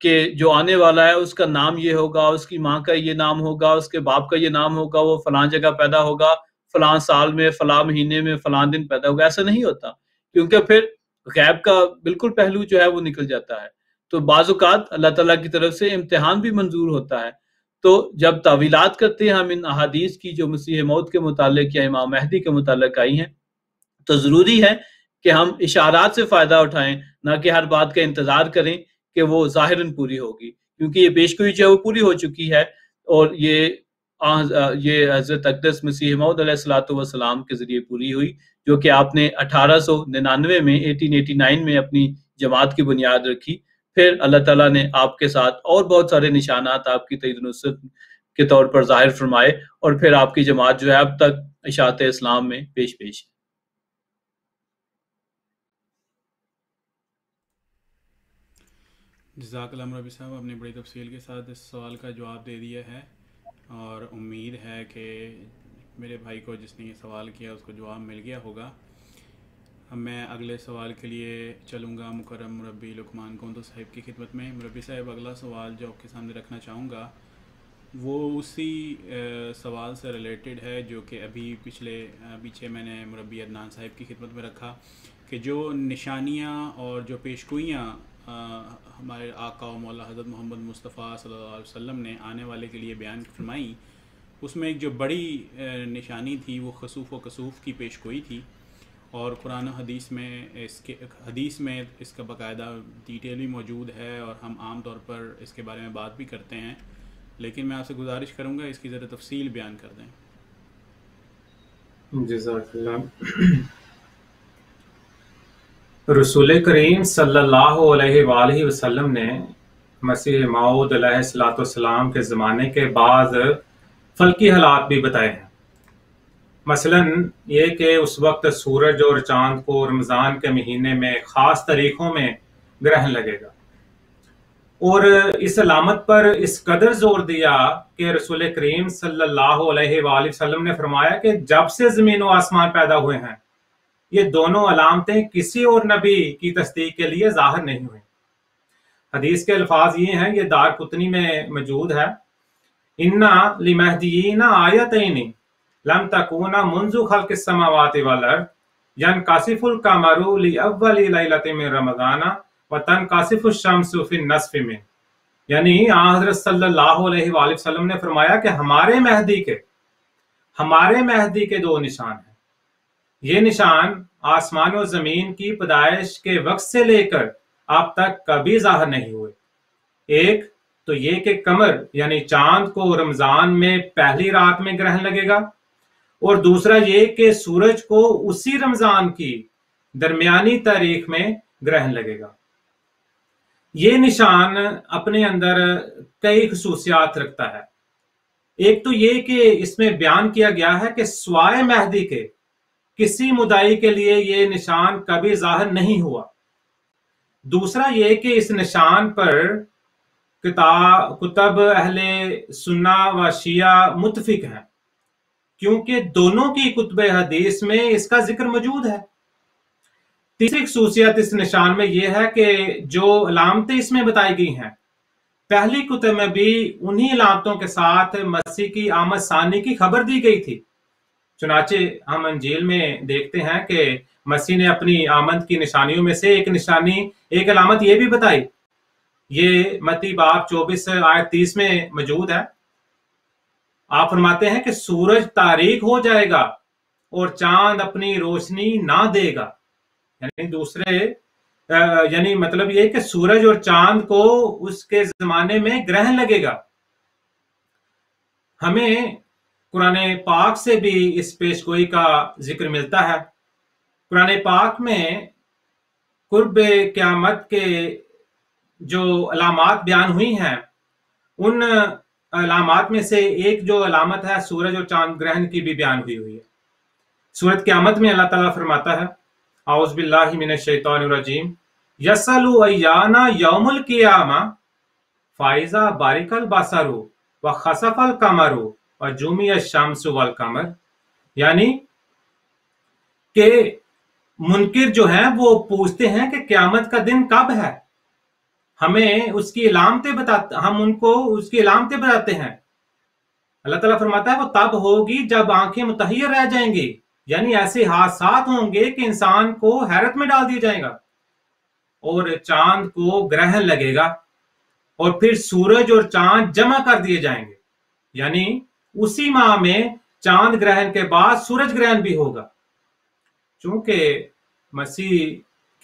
C: کہ جو آنے والا ہے اس کا نام یہ ہوگا، اس کی ماں کا یہ نام ہوگا، اس کے باپ کا یہ نام ہوگا، وہ فلاں جگہ پیدا ہوگا، فلاں سال میں، فلاں مہینے میں، فلاں دن پیدا ہوگا۔ ایسا نہیں ہوتا، کیونکہ پھر غیب کا بالکل پہلو جو ہے وہ نکل جاتا ہے۔ تو بعض اوقات اللہ تعالیٰ کی طرف سے امتحان بھی منظور ہوتا ہے۔ تو جب تعویلات کرتے ہیں ہم ان احادیث کی جو مسیح موعود کے متعلق یا امام مہدی کے متعلق آئی ہیں، تو ضروری ہے کہ ہم اشارات سے فائدہ اٹھائیں، نہ کہ ہر بات کا انتظار کریں کہ وہ ظاہراً پوری ہوگی، کیونکہ یہ پیشگوئی جو ہے وہ پوری ہو چکی ہے، اور یہ یہ حضرت اقدس مسیح موعود علیہ الصلوۃ والسلام کے ذریعے پوری ہوئی، جو کہ آپ نے 1899 میں 1889 میں اپنی جماعت کی بنیاد رکھی۔ پھر اللہ تعالیٰ نے آپ کے ساتھ اور بہت سارے نشانات آپ کی تائید نصرت کے طور پر ظاہر فرمائے، اور پھر آپ کی جماعت جو ہے اب تک اشاعت اسلام میں پیش ہے۔
B: جزاک اللہ مربی صاحب، آپ نے بڑی تفصیل کے ساتھ اس سوال کا جواب دے دیا ہے، اور امید ہے کہ میرے بھائی کو جس نے یہ سوال کیا اس کو جواب مل گیا ہوگا۔ اب میں اگلے سوال کے لیے چلوں گا مکرم مربی لقمان کوندو صاحب کی خدمت میں۔ مربی صاحب، اگلا سوال جو آپ کے سامنے رکھنا چاہوں گا وہ اسی سوال سے ریلیٹڈ ہے جو کہ ابھی پیچھے میں نے مربی عدنان صاحب کی خدمت میں رکھا، کہ جو نشانیاں اور جو پیشگوئیاں ہمارے آقا و مولا حضرت محمد مصطفیٰ صلی اللہ علیہ وسلم نے آنے والے کے لیے بیان فرمائی، اس میں ایک جو بڑی نشانی تھی وہ خسوف و کسوف کی پیشگوئی تھی، اور قرآن و حدیث میں اس کا باقاعدہ ڈیٹیل بھی موجود ہے، اور ہم عام طور پر اس کے بارے میں بات بھی کرتے ہیں، لیکن میں آپ سے گزارش کروں گا اس کی ذرا تفصیل بیان کر دیں۔
D: جزاک اللہ۔ رسول کریم صلی اللہ علیہ وآلہ وسلم نے مسیح موعود علیہ الصلوۃ والسلام کے زمانے کے بعض فلکی حالات بھی بتائے ہیں، مثلا یہ کہ اس وقت سورج اور چاند کو رمضان کے مہینے میں خاص طریقوں میں گرہن لگے گا، اور اس علامت پر اس قدر زور دیا کہ رسول کریم صلی اللہ علیہ وآلہ وسلم نے فرمایا کہ جب سے زمین و آسمان پیدا ہوئے ہیں یہ دونوں علامتیں کسی اور نبی کی تصدیق کے لیے ظاہر نہیں ہوئیں۔ حدیث کے الفاظ یہ ہیں، یہ دار قطنی میں موجود ہے، اِنَّا لِمَہْدِيِّینَ آیَتَینِ لم تکون منذ خلق السماوات والارض ينکسف القمر لأول لیلۃ من رمضان وتنکسف الشمس فی النصف من، یعنی حضرت صلی اللہ علیہ وآلہ وسلم نے فرمایا کہ ہمارے مہدی کے دو نشان ہیں، یہ نشان آسمان و زمین کی پیدائش کے وقت سے لے کر اب تک کبھی ظاہر نہیں ہوئے۔ ایک تو یہ کہ قمر یعنی چاند کو رمضان میں پہلی رات میں گرہن لگے گا، اور دوسرا یہ کہ سورج کو اسی رمضان کی درمیانی تاریخ میں گرہن لگے گا۔ یہ نشان اپنے اندر کئی خصوصیات رکھتا ہے۔ ایک تو یہ کہ اس میں بیان کیا گیا ہے کہ سوائے مہدی کے کسی مدعی کے لیے یہ نشان کبھی ظاہر نہیں ہوا۔ دوسرا یہ کہ اس نشان پر کتب اہل سنہ و شیعہ متفق ہیں، کیونکہ دونوں کی کتب حدیث میں اس کا ذکر موجود ہے۔ تیسری خصوصیت اس نشان میں یہ ہے کہ جو علامتیں اس میں بتائی گئی ہیں پہلی کتب میں بھی انہی علامتوں کے ساتھ مسیح کی آمد ثانی کی خبر دی گئی تھی۔ چنانچہ ہم انجیل میں دیکھتے ہیں کہ مسیح نے اپنی آمد کی نشانیوں میں سے ایک علامت یہ بھی بتائی، یہ متی باب 24 آیت 30 میں موجود ہے۔ آپ فرماتے ہیں کہ سورج تاریک ہو جائے گا اور چاند اپنی روشنی نہ دے گا، یعنی مطلب یہ کہ سورج اور چاند کو اس کے زمانے میں گرہن لگے گا۔ ہمیں قرآن پاک سے بھی اس پیشگوئی کا ذکر ملتا ہے۔ قرآن پاک میں قرب قیامت کے جو علامات بیان ہوئی ہیں ان علامات میں سے ایک جو علامت ہے سورج اور چاند گرہن کی بھی بیان ہوئی ہے۔ سورۃ قیامت میں اللہ تعالیٰ فرماتا ہے، اعوذ باللہ من الشیطان الرجیم، یسألوا ایان یوم القیامہ فاذا برق البصر وخسف القمر وجمع الشمس والقمر، یعنی کہ منکر جو ہیں وہ پوچھتے ہیں کہ قیامت کا دن کب ہے، ہمیں اس کی علامتیں ہم ان کو اس کی علامتیں بتاتے ہیں۔ اللہ تعالیٰ فرماتا ہے وہ تب ہوگی جب آنکھیں متحیر رہ جائیں گی، یعنی ایسے حادثات ہوں گے کہ انسان کو حیرت میں ڈال دیا جائے گا، اور چاند کو گرہن لگے گا، اور پھر سورج اور چاند جمع کر دیے جائیں گے، یعنی اسی ماہ میں چاند گرہن کے بعد سورج گرہن بھی ہوگا۔ چونکہ مسیح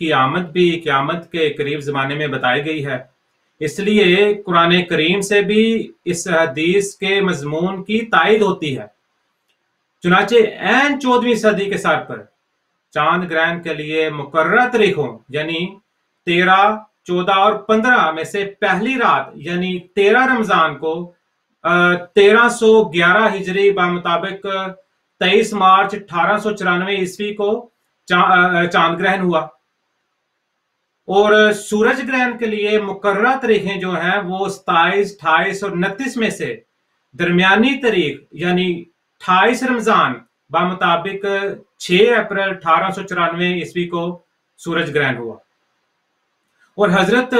D: کی آمد بھی قیامت کے قریب زمانے میں بتائی گئی ہے، اس لیے قرآن کریم سے بھی اس حدیث کے مضمون کی تائید ہوتی ہے۔ چنانچہ عین 14ویں صدی کے سر پر چاند گرہن کے لیے مقررہ تاریخوں یعنی 13، 14 اور 15 میں سے پہلی رات یعنی 13 رمضان کو 1311 ہجری بمطابق 23 مارچ 1894 عیسوی کو چاند گرہن ہوا، اور سورج گرہن کے لیے مقررہ تاریخیں جو ہیں وہ 27، 28 اور 29 میں سے درمیانی تاریخ یعنی 28 رمضان بمطابق 6 اپریل 1894 عیسوی کو سورج گرہن ہوا۔ اور حضرت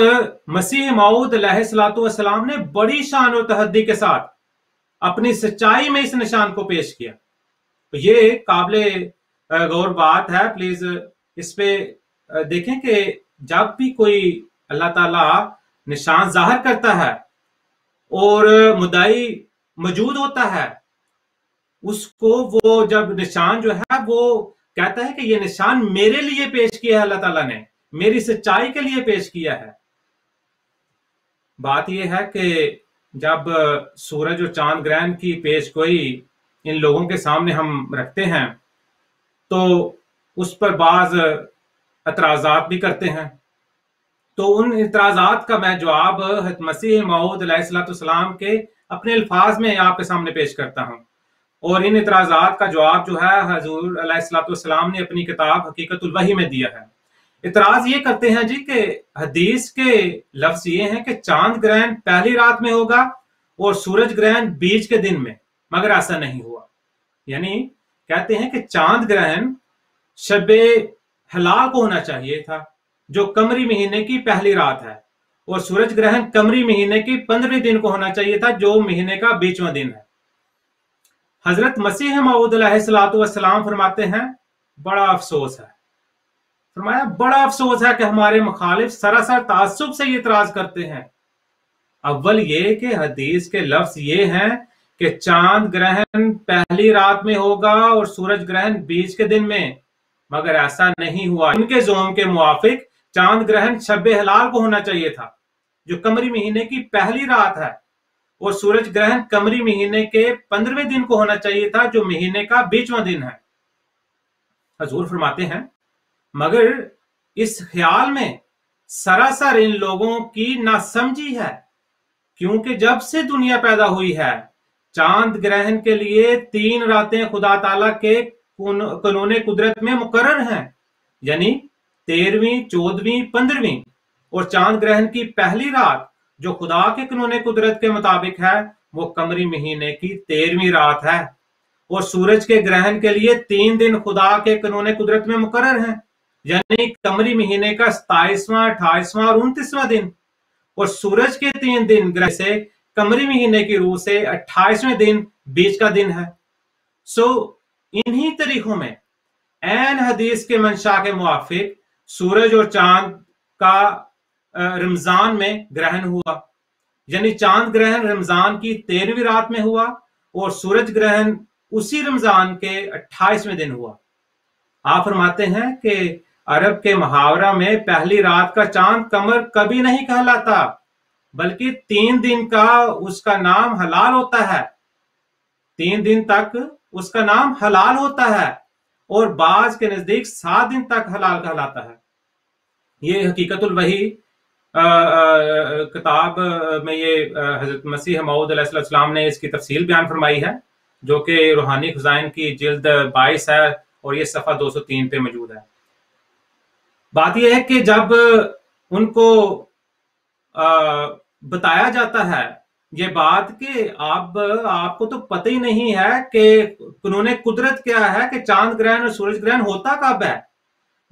D: مسیح موعود علیہ الصلوۃ والسلام نے بڑی شان و تحدی کے ساتھ اپنی سچائی میں اس نشان کو پیش کیا۔ یہ قابل غور بات ہے، پلیز اس پہ دیکھیں کہ جب بھی کوئی اللہ تعالیٰ نشان ظاہر کرتا ہے اور مدعی موجود ہوتا ہے، اس کو وہ جب نشان جو ہے وہ کہتا ہے کہ یہ نشان میرے لیے پیش کیا ہے، اللہ تعالیٰ نے میری سچائی کے لیے پیش کیا ہے۔ بات یہ ہے کہ جب سورج اور چاند گرہن کی پیش گوئی ان لوگوں کے سامنے ہم رکھتے ہیں تو اس پر بعض اعتراضات بھی کرتے ہیں، تو ان اعتراضات کا میں جواب حضرت مسیح موعود علیہ الصلوۃ والسلام کے اپنے الفاظ میں آپ کے سامنے پیش کرتا ہوں، اور ان اعتراضات کا جواب جو ہے حضور علیہ الصلوۃ والسلام نے اپنی کتاب حقیقت الوحی میں دیا ہے۔ اعتراض یہ کرتے ہیں جی کہ حدیث کے لفظ یہ ہیں کہ چاند گرہن پہلی رات میں ہوگا اور سورج گرہن بیچ کے دن میں، مگر ایسا نہیں ہوا۔ یعنی کہتے ہیں کہ چاند گرہن شب ہلال کو ہونا چاہیے تھا جو قمری مہینے کی پہلی رات ہے، اور سورج گرہن قمری مہینے کی 15ویں دن کو ہونا چاہیے تھا جو مہینے کا 20واں دن ہے۔ حضرت مسیح موعود علیہ الصلوۃ والسلام فرماتے ہیں بڑا افسوس ہے، فرمایا بڑا افسوس ہے کہ ہمارے مخالف سراسر تعصب سے یہ اعتراض کرتے ہیں۔ اول یہ کہ حدیث کے لفظ یہ ہیں کہ چاند گرہن پہلی رات میں ہوگا اور سورج گرہن بیچ کے دن میں، مگر ایسا نہیں ہوا۔ ان کے زعم کے موافق چاند گرہن شب ہلال کو ہونا چاہیے تھا جو قمری مہینے کی پہلی رات ہے، اور سورج گرہن قمری مہینے کے 15ویں دن کو ہونا چاہیے تھا جو مہینے کا 20واں دن ہے۔ حضور فرماتے ہیں مگر اس خیال میں سراسر ان لوگوں کی ناسمجھی ہے، کیونکہ جب سے دنیا پیدا ہوئی ہے چاند گرہن کے لیے 3 راتیں خدا تعالیٰ کے قانون قدرت میں مقرر ہیں، یعنی 13ویں، 14ویں، 15ویں، اور چاند گرہن کی پہلی رات جو خدا کے قانون قدرت کے مطابق ہے وہ قمری مہینے کی 13ویں رات ہے، اور سورج کے گرہن کے لیے 3 دن خدا کے قانون قدرت میں مقرر ہیں، یعنی قمری مہینے کا 27واں، 28واں اور 29واں دن، اور سورج کے 3 دن گرہن سے قمری مہینے کی روح سے 28ویں دن بیچ کا دن ہے۔ انہی طریقوں میں عین حدیث کے منشا کے موافق سورج اور چاند کا رمضان میں گرہن ہوا، یعنی چاند گرہن رمضان کی 13ویں رات میں ہوا اور سورج گرہن اسی رمضان کے 28ویں دن ہوا۔ آپ فرماتے ہیں کہ عرب کے محاورہ میں پہلی رات کا چاند قمر کبھی نہیں کہلاتا، بلکہ 3 دن کا اس کا نام حلال ہوتا ہے، 3 دن تک اس کا نام حلال ہوتا ہے، اور بعض کے نزدیک 7 دن تک حلال کہلاتا ہے۔ یہ حقیقت الوحی کتاب میں یہ حضرت مسیح موعود علیہ السلام نے اس کی تفصیل بیان فرمائی ہے، جو کہ روحانی خزائن کی جلد 22 ہے، اور یہ صفحہ 203 پہ موجود ہے۔ بات یہ ہے کہ جب ان کو بتایا جاتا ہے یہ بات کہ آپ کو تو پتہ ہی نہیں ہے کہ قانون قدرت کیا ہے کہ چاند گرہن اور سورج گرہن ہوتا کب ہے،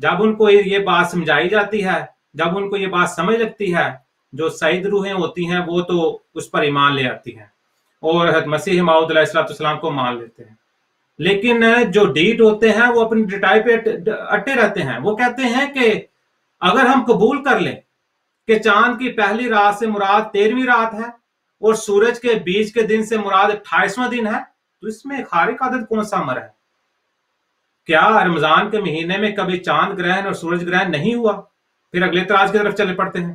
D: جب ان کو یہ بات سمجھائی جاتی ہے، جب ان کو یہ بات سمجھ لگتی ہے، جو سعید روحیں ہوتی ہیں وہ تو اس پر ایمان لے آتی ہیں اور حضرت مسیح موعود علیہ السلام کو مان لیتے ہیں۔ لیکن جو ڈیٹ ہوتے ہیں وہ اپنی ڈٹائی پہ اٹے رہتے ہیں، وہ کہتے ہیں کہ اگر ہم قبول کر لیں کہ چاند کی پہلی رات سے مراد 13ویں رات ہے اور سورج کے بیچ کے دن سے مراد 28واں دن ہے، تو اس میں خارق عادت کون سا امر ہے؟ کیا رمضان کے مہینے میں کبھی چاند گرہن اور سورج گرہن نہیں ہوا؟ پھر اگلے اعتراض کی طرف چلے پڑتے ہیں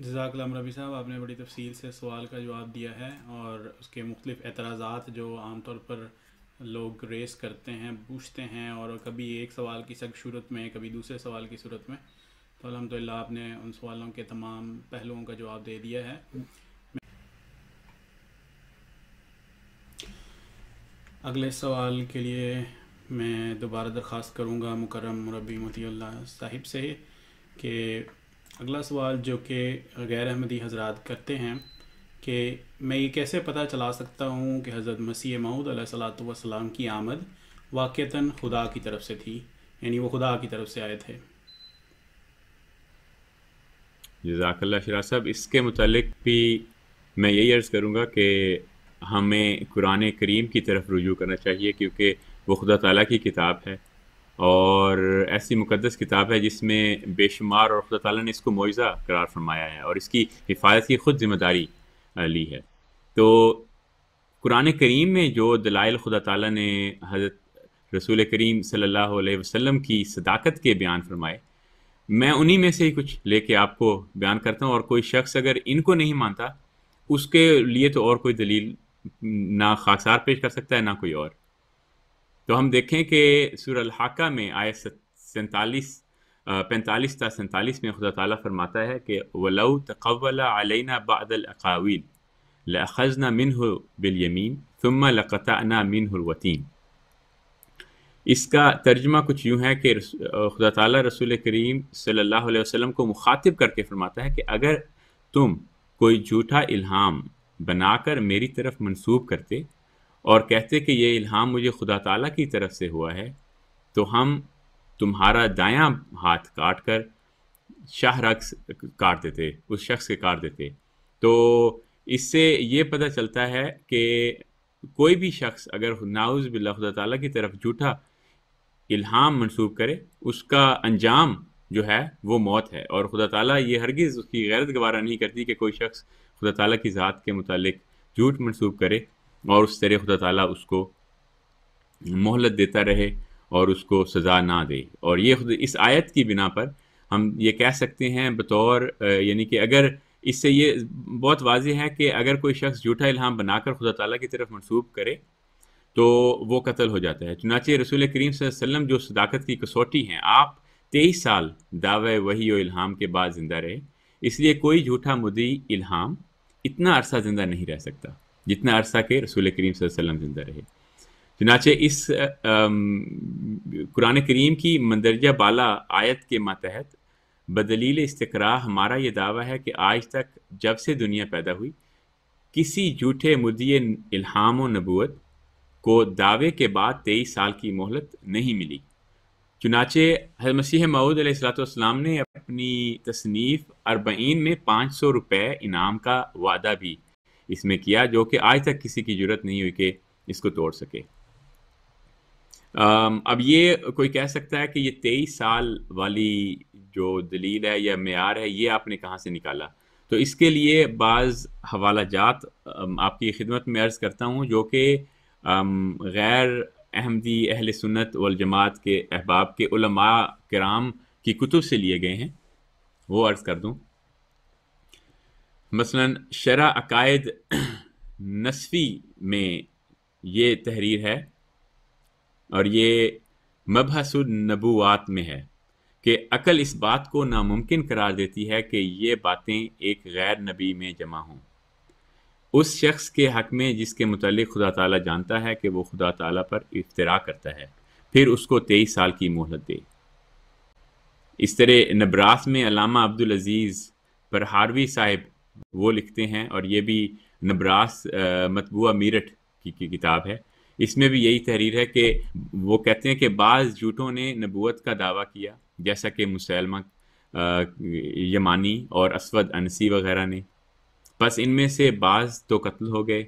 B: جزاک اللہ ربی صاحب، آپ نے بڑی تفصیل سے سوال کا جواب دیا ہے، اور اس کے مختلف اعتراضات جو عام طور پر لوگ ریس کرتے ہیں، پوچھتے ہیں، اور کبھی ایک سوال کی صورت میں، کبھی دوسرے سوال کی صورت میں، تو الحمدللہ آپ نے ان سوالوں کے تمام پہلوؤں کا جواب دے دیا ہے۔ اگلے سوال کے لیے میں دوبارہ درخواست کروں گا مکرم مربی مطیع اللہ صاحب سے کہ اگلا سوال جو کہ غیر احمدی حضرات کرتے ہیں کہ میں یہ کیسے پتہ چلا سکتا ہوں کہ حضرت مسیح موعود علیہ الصلوۃ والسلام کی آمد واقعتاً خدا کی طرف سے تھی، یعنی وہ خدا کی طرف سے آئے تھے۔
E: جزاک اللہ شراز صاحب، اس کے متعلق بھی میں یہی عرض کروں گا کہ ہمیں قرآن کریم کی طرف رجوع کرنا چاہیے، کیونکہ وہ خدا تعالیٰ کی کتاب ہے اور ایسی مقدس کتاب ہے جس میں بے شمار، اور خدا تعالیٰ نے اس کو معجزہ قرار فرمایا ہے اور اس کی حفاظت کی خود ذمہ داری لی ہے۔ تو قرآن کریم میں جو دلائل خدا تعالیٰ نے حضرت رسول کریم صلی اللہ علیہ وسلم کی صداقت کے بیان فرمائے، میں انہی میں سے ہی کچھ لے کے آپ کو بیان کرتا ہوں، اور کوئی شخص اگر ان کو نہیں مانتا اس کے لیے تو اور کوئی دلیل نہ خاکسار پیش کر سکتا ہے نہ کوئی اور۔ تو ہم دیکھیں کہ سورہ الحاقہ میں آیت 45 تا 47 میں خدا تعالیٰ فرماتا ہے کہ وَلَوْ تَقَوَّلَ عَلَيْنَا بَعْضَ الْأَقَاوِيلِ لَأَخَذْنَا مِنْهُ بِالْيَمِينِ ثُمَّ لَقَطَعْنَا مِنْهُ الْوَتِينَ۔ اس کا ترجمہ کچھ یوں ہے کہ خدا تعالیٰ رسول کریم صلی اللہ علیہ وسلم کو مخاطب کر کے فرماتا ہے کہ اگر تم کوئی جھوٹا الہام بنا کر میری طرف منسوب کرتے اور کہتے کہ یہ الہام مجھے خدا تعالیٰ کی طرف سے ہوا ہے، تو ہم تمہارا دایاں ہاتھ کاٹ کر شاہ رگ کاٹ دیتے، اس شخص کے کاٹ دیتے۔ تو اس سے یہ پتہ چلتا ہے کہ کوئی بھی شخص اگر نعوذ باللہ خدا تعالیٰ کی طرف جھوٹا الہام منسوب کرے، اس کا انجام جو ہے وہ موت ہے، اور خدا تعالیٰ یہ ہرگز اس کی غیرت گوارہ نہیں کرتی کہ کوئی شخص خدا تعالیٰ کی ذات کے متعلق جھوٹ منسوب کرے اور اس طرح خدا تعالیٰ اس کو مہلت دیتا رہے اور اس کو سزا نہ دے۔ اور یہ اس آیت کی بنا پر ہم یہ کہہ سکتے ہیں بطور یعنی کہ اگر اس سے یہ بہت واضح ہے کہ اگر کوئی شخص جھوٹا الہام بنا کر خدا تعالیٰ کی طرف منسوب کرے تو وہ قتل ہو جاتا ہے۔ چنانچہ رسول کریم صلی اللہ علیہ وسلم جو صداقت کی کسوٹی ہیں، آپ 23 سال دعوی وحی و الہام کے بعد زندہ رہے، اس لیے کوئی جھوٹا مدعی الہام اتنا عرصہ زندہ نہیں رہ سکتا جتنا عرصہ کہ رسول کریم صلی اللہ علیہ وسلم زندہ رہے۔ چنانچہ اس قرآن کریم کی مندرجہ بالا آیت کے ماتحت بدلیل استقراء ہمارا یہ دعویٰ ہے کہ آج تک جب سے دنیا پیدا ہوئی کسی جھوٹے مدعی الہام و نبوت کو دعوے کے بعد 23 سال کی مہلت نہیں ملی۔ چنانچہ حضرت مسیح موعود علیہ الصلوۃ والسلام نے اپنی تصنیف 40 میں 500 روپے انعام کا وعدہ بھی اس میں کیا، جو کہ آج تک کسی کی جرت نہیں ہوئی کہ اس کو توڑ سکے۔ اب یہ کوئی کہہ سکتا ہے کہ یہ 23 سال والی جو دلیل ہے یا معیار ہے یہ آپ نے کہاں سے نکالا؟ تو اس کے لیے بعض حوالہ جات آپ کی خدمت میں عرض کرتا ہوں جو کہ غیر احمدی اہل سنت والجماعت کے احباب کے علماء کرام کی کتب سے لیے گئے ہیں، وہ عرض کر دوں۔ مثلا شرح عقائد نصفی میں یہ تحریر ہے، اور یہ مبحث النبوات میں ہے کہ عقل اس بات کو ناممکن قرار دیتی ہے کہ یہ باتیں ایک غیر نبی میں جمع ہوں، اس شخص کے حق میں جس کے متعلق خدا تعالیٰ جانتا ہے کہ وہ خدا تعالیٰ پر افتراء کرتا ہے، پھر اس کو 23 سال کی مہلت دے۔ اس طرح نبراس میں علامہ عبدالعزیز پرہاروی صاحب وہ لکھتے ہیں، اور یہ بھی نبراس مطبوعہ میرٹھ کی کتاب ہے، اس میں بھی یہی تحریر ہے کہ وہ کہتے ہیں کہ بعض جھوٹوں نے نبوت کا دعویٰ کیا، جیسا کہ مسلمہ یمانی اور اسود انسی وغیرہ نے، بس ان میں سے بعض تو قتل ہو گئے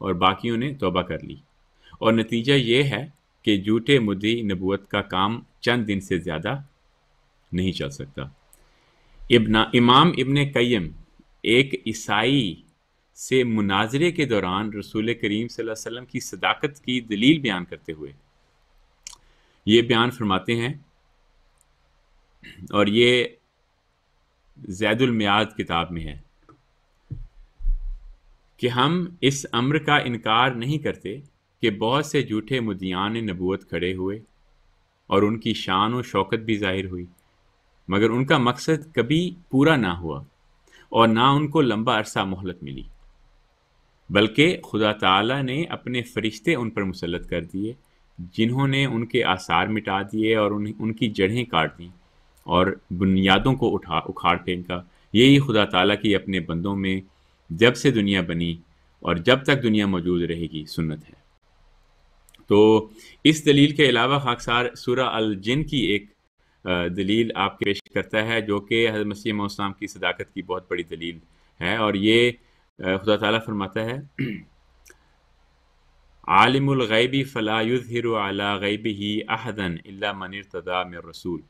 E: اور باقیوں نے توبہ کر لی، اور نتیجہ یہ ہے کہ جھوٹے مدعی نبوت کا کام چند دن سے زیادہ نہیں چل سکتا۔ امام ابن قیم ایک عیسائی سے مناظرے کے دوران رسول کریم صلی اللہ علیہ وسلم کی صداقت کی دلیل بیان کرتے ہوئے یہ بیان فرماتے ہیں، اور یہ زید المیعاد کتاب میں ہے کہ ہم اس امر کا انکار نہیں کرتے کہ بہت سے جھوٹے مدعیان نبوت کھڑے ہوئے اور ان کی شان و شوکت بھی ظاہر ہوئی، مگر ان کا مقصد کبھی پورا نہ ہوا اور نہ ان کو لمبا عرصہ مہلت ملی، بلکہ خدا تعالیٰ نے اپنے فرشتے ان پر مسلط کر دیے جنہوں نے ان کے آثار مٹا دیے اور ان کی جڑیں کاٹ دیں اور بنیادوں کو اکھاڑ پھینکا۔ یہی خدا تعالیٰ کی اپنے بندوں میں جب سے دنیا بنی اور جب تک دنیا موجود رہے گی سنت ہے۔ تو اس دلیل کے علاوہ خاکسار سورہ الجن کی ایک دلیل آپ کے پیش کرتا ہے جو کہ حضرت مسیح موعود السلام کی صداقت کی بہت بڑی دلیل ہے، اور یہ خدا تعالیٰ فرماتا ہے عالم الغیب فلا یظہر علی غیبہ احدا الا من ارتضی من رسول،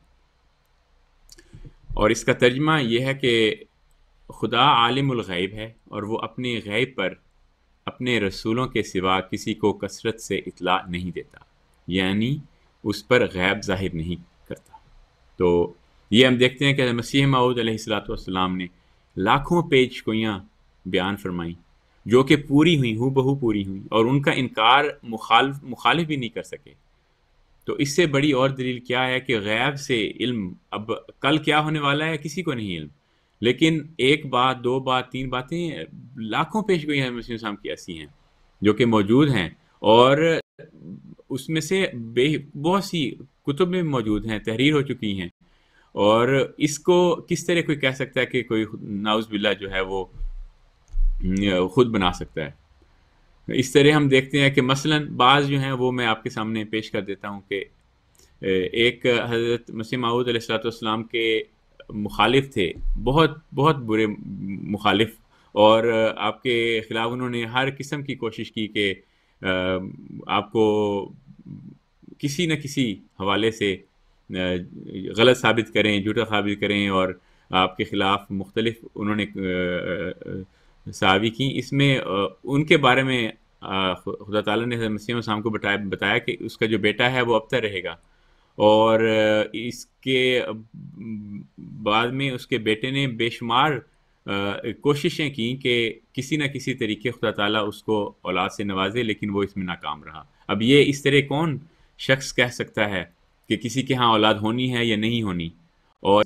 E: اور اس کا ترجمہ یہ ہے کہ خدا عالم الغیب ہے اور وہ اپنے غیب پر اپنے رسولوں کے سوا کسی کو کثرت سے اطلاع نہیں دیتا، یعنی اس پر غیب ظاہر نہیں کرتا۔ تو یہ ہم دیکھتے ہیں کہ مسیح موعود علیہ السلام نے لاکھوں پیش گوئیاں بیان فرمائیں جو کہ پوری ہوئیں، ہو بہو پوری ہوئیں، اور ان کا انکار مخالف بھی نہیں کر سکے۔ تو اس سے بڑی اور دلیل کیا ہے کہ غیب سے علم، اب کل کیا ہونے والا ہے کسی کو نہیں علم، لیکن ایک بات، دو بات، تین باتیں، لاکھوں پیش گوئیاں مسیح السلام کی ایسی ہیں جو کہ موجود ہیں، اور اس میں سے بہت سی کتب میں موجود ہیں، تحریر ہو چکی ہیں، اور اس کو کس طرح کوئی کہہ سکتا ہے کہ کوئی نعوذ باللہ جو ہے وہ خود بنا سکتا ہے۔ اس طرح ہم دیکھتے ہیں کہ مثلا بعض جو ہیں وہ میں آپ کے سامنے پیش کر دیتا ہوں کہ ایک حضرت مسیح موعود علیہ السلام کے مخالف تھے، بہت بہت برے مخالف، اور آپ کے خلاف انہوں نے ہر قسم کی کوشش کی کہ آپ کو کسی نہ کسی حوالے سے غلط ثابت کریں، جھوٹا ثابت کریں، اور آپ کے خلاف مختلف انہوں نے ساوی کی۔ اس میں ان کے بارے میں خدا تعالیٰ نے مسیح السلام کو بتایا کہ اس کا جو بیٹا ہے وہ اب تک رہے گا، اور اس کے بعد میں اس کے بیٹے نے بے شمار کوششیں کی کہ کسی نہ کسی طریقے خدا تعالیٰ اس کو اولاد سے نوازے، لیکن وہ اس میں ناکام رہا۔ اب یہ اس طرح کون شخص کہہ سکتا ہے کہ کسی کے ہاں اولاد ہونی ہے یا نہیں ہونی، اور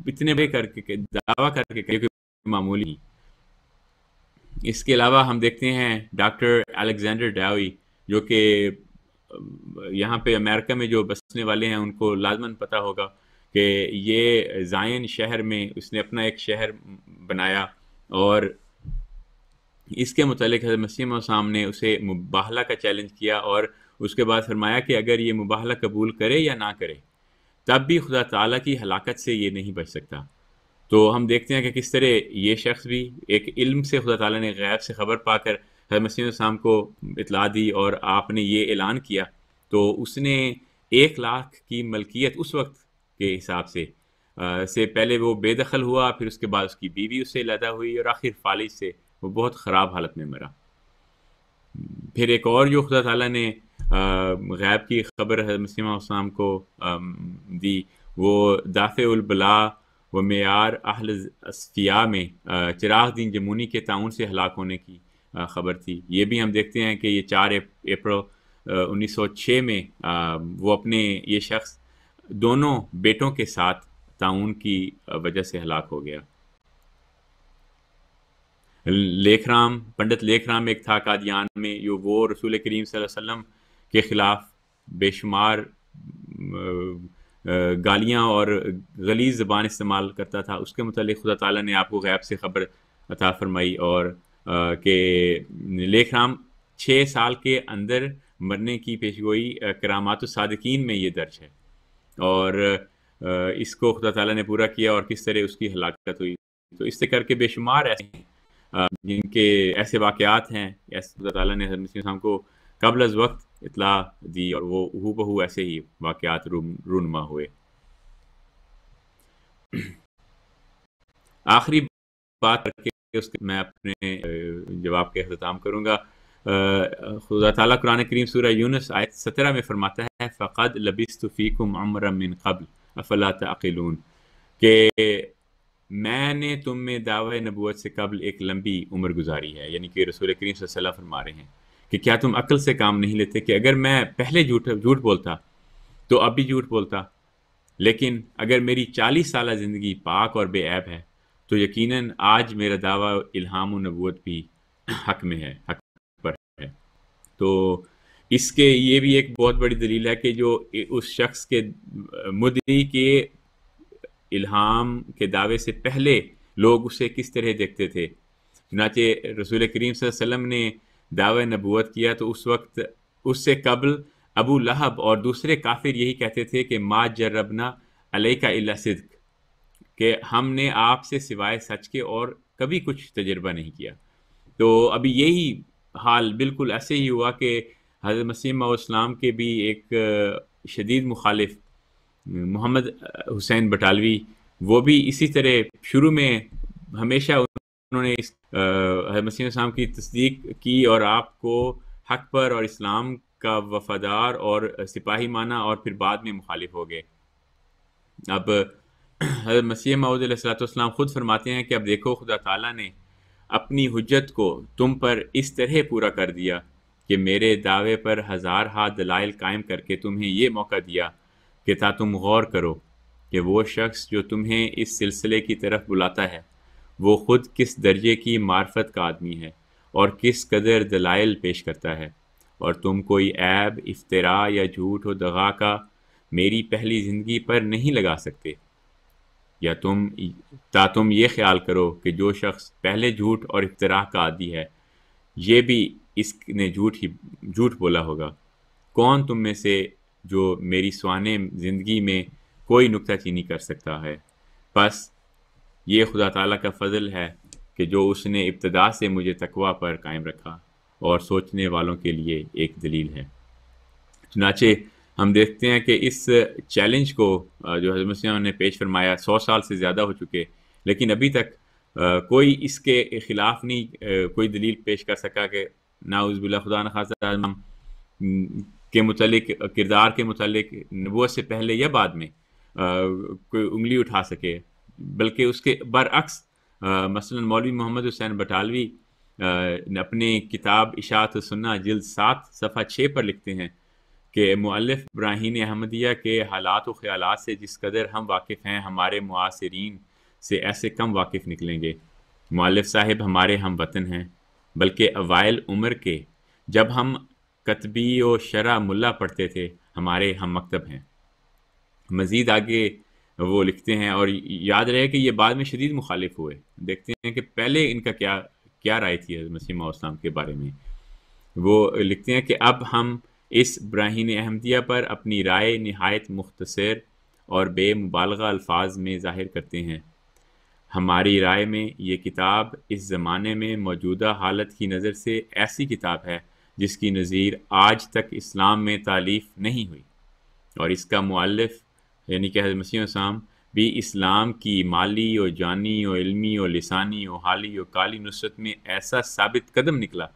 E: اتنے بڑے کر کے دعویٰ کر کے معمولی۔ اس کے علاوہ ہم دیکھتے ہیں ڈاکٹر الیگزینڈر ڈاوی، جو کہ یہاں پہ امریکہ میں جو بسنے والے ہیں ان کو لازماً پتہ ہوگا کہ یہ زائن شہر میں اس نے اپنا ایک شہر بنایا، اور اس کے متعلق حضرت مسیح موعود السلام نے اسے مباہلہ کا چیلنج کیا، اور اس کے بعد فرمایا کہ اگر یہ مباہلہ قبول کرے یا نہ کرے تب بھی خدا تعالیٰ کی ہلاکت سے یہ نہیں بچ سکتا۔ تو ہم دیکھتے ہیں کہ کس طرح یہ شخص بھی ایک علم سے خدا تعالیٰ نے غیب سے خبر پا کر حضرت مسیح السلام کو اطلاع دی، اور آپ نے یہ اعلان کیا، تو اس نے 1,00,000 کی ملکیت اس وقت کے حساب سے پہلے وہ بے دخل ہوا، پھر اس کے بعد اس کی بیوی اس سے علیحدہ ہوئی، اور آخر فالج سے وہ بہت خراب حالت میں مرا۔ پھر ایک اور جو خدا تعالیٰ نے غیب کی خبر حضرت مسیح السلام کو دی، وہ دافع البلا و معیار اہل اصفیاء میں چراغ دین جمونی کے طاعون سے ہلاک ہونے کی خبر تھی۔ یہ بھی ہم دیکھتے ہیں کہ یہ 4 اپریل 1906 میں وہ اپنے یہ شخص دونوں بیٹوں کے ساتھ طاعون کی وجہ سے ہلاک ہو گیا۔ پنڈت لیکھ رام ایک تھا قادیان میں، وہ رسول کریم صلی اللہ علیہ وسلم کے خلاف بے شمار گالیاں اور غلیظ زبان استعمال کرتا تھا۔ اس کے متعلق خدا تعالیٰ نے آپ کو غیب سے خبر عطا فرمائی، اور کہ لیکھ رام 6 سال کے اندر مرنے کی پیشگوئی کرامات الصادقین میں یہ درج ہے، اور اس کو خدا تعالیٰ نے پورا کیا، اور کس طرح اس کی ہلاکت ہوئی۔ تو اس سے کر کے بے شمار ایسے ہیں جن کے ایسے واقعات ہیں، خدا تعالیٰ نے حضرت مسیح السلام کو قبل از وقت اطلاع دی، اور وہ ہو بہو ایسے ہی واقعات رونما ہوئے۔ آخری بات کر کے اس میں اپنے جواب کا اختتام کروں گا۔ خدا تعالیٰ قرآن کریم سورہ یونس آیت 17 میں فرماتا ہے فَقَدْ لَبِثْتُ فِيكُمْ عُمْرًا مِّن قَبْلَ أَفَلَا تَعْقِلُونَ، کہ میں نے تم میں دعوی نبوت سے قبل ایک لمبی عمر گزاری ہے، یعنی کہ رسول کریم صلی اللہ علیہ وسلم فرما رہے ہیں کہ کیا تم عقل سے کام نہیں لیتے کہ اگر میں پہلے جھوٹ بولتا تو اب بھی جھوٹ بولتا، لیکن اگر میری 40 سالہ زندگی پاک اور بے عیب ہے تو یقیناً آج میرا دعویٰ الہام و نبوت بھی حق میں ہے، حق پر ہے۔ تو اس کے یہ بھی ایک بہت بڑی دلیل ہے کہ جو اس شخص کے مدعی کے الہام کے دعوے سے پہلے لوگ اسے کس طرح دیکھتے تھے۔ چنانچہ رسول کریم صلی اللہ علیہ وسلم نے دعوی نبوت کیا تو اس وقت اس سے قبل ابو لہب اور دوسرے کافر یہی کہتے تھے کہ ما جربنا علیک الا صدق، کہ ہم نے آپ سے سوائے سچ کے اور کبھی کچھ تجربہ نہیں کیا۔ تو ابھی یہی حال بالکل ایسے ہی ہوا کہ حضرت مسیح موعود اسلام کے بھی ایک شدید مخالف محمد حسین بٹالوی، وہ بھی اسی طرح شروع میں ہمیشہ انہوں نے حضرت مسیح السلام کی تصدیق کی اور آپ کو حق پر اور اسلام کا وفادار اور سپاہی مانا، اور پھر بعد میں مخالف ہو گئے۔ اب حضرت مسیح موعود علیہ الصلوۃ والسلام خود فرماتے ہیں کہ اب دیکھو خدا تعالیٰ نے اپنی حجت کو تم پر اس طرح پورا کر دیا کہ میرے دعوے پر ہزارہا دلائل قائم کر کے تمہیں یہ موقع دیا کہ تا تم غور کرو کہ وہ شخص جو تمہیں اس سلسلے کی طرف بلاتا ہے وہ خود کس درجے کی معرفت کا آدمی ہے اور کس قدر دلائل پیش کرتا ہے، اور تم کوئی عیب، افتراء یا جھوٹ و دغا کا میری پہلی زندگی پر نہیں لگا سکتے، یا تم یہ خیال کرو کہ جو شخص پہلے جھوٹ اور افتراء کا عادی ہے یہ بھی اس نے جھوٹ بولا ہوگا۔ کون تم میں سے جو میری سوانح زندگی میں کوئی نکتہ چینی کر سکتا ہے؟ بس یہ خدا تعالیٰ کا فضل ہے کہ جو اس نے ابتدا سے مجھے تقوی پر قائم رکھا اور سوچنے والوں کے لیے ایک دلیل ہے۔ چنانچہ ہم دیکھتے ہیں کہ اس چیلنج کو جو حضرت مسیح نے پیش فرمایا 100 سال سے زیادہ ہو چکے، لیکن ابھی تک کوئی اس کے خلاف نہیں کوئی دلیل پیش کر سکا کہ نعوذ باللہ خدا نخواستہ کے متعلق، کردار کے متعلق نبوت سے پہلے یا بعد میں کوئی انگلی اٹھا سکے، بلکہ اس کے برعکس مثلا مولوی محمد حسین بٹالوی اپنی کتاب اشاعت السنہ جلد 7 صفحہ 6 پر لکھتے ہیں کہ مؤلف براہین احمدیہ کے حالات و خیالات سے جس قدر ہم واقف ہیں ہمارے معاصرین سے ایسے کم واقف نکلیں گے۔ مؤلف صاحب ہمارے ہم وطن ہیں، بلکہ اوائل عمر کے جب ہم کتبی و شرع ملا پڑھتے تھے ہمارے ہم مکتب ہیں۔ مزید آگے وہ لکھتے ہیں، اور یاد رہے کہ یہ بعد میں شدید مخالف ہوئے، دیکھتے ہیں کہ پہلے ان کا کیا رائے تھی حضرت مسیح موعود اسلام کے بارے میں۔ وہ لکھتے ہیں کہ اب ہم اس براہین احمدیہ پر اپنی رائے نہایت مختصر اور بے مبالغہ الفاظ میں ظاہر کرتے ہیں۔ ہماری رائے میں یہ کتاب اس زمانے میں موجودہ حالت کی نظر سے ایسی کتاب ہے جس کی نظیر آج تک اسلام میں تالیف نہیں ہوئی، اور اس کا مؤلف یعنی کہ حضرت مسیح السلام بھی اسلام کی مالی و جانی و علمی و لسانی و حالی و کالی نصرت میں ایسا ثابت قدم نکلا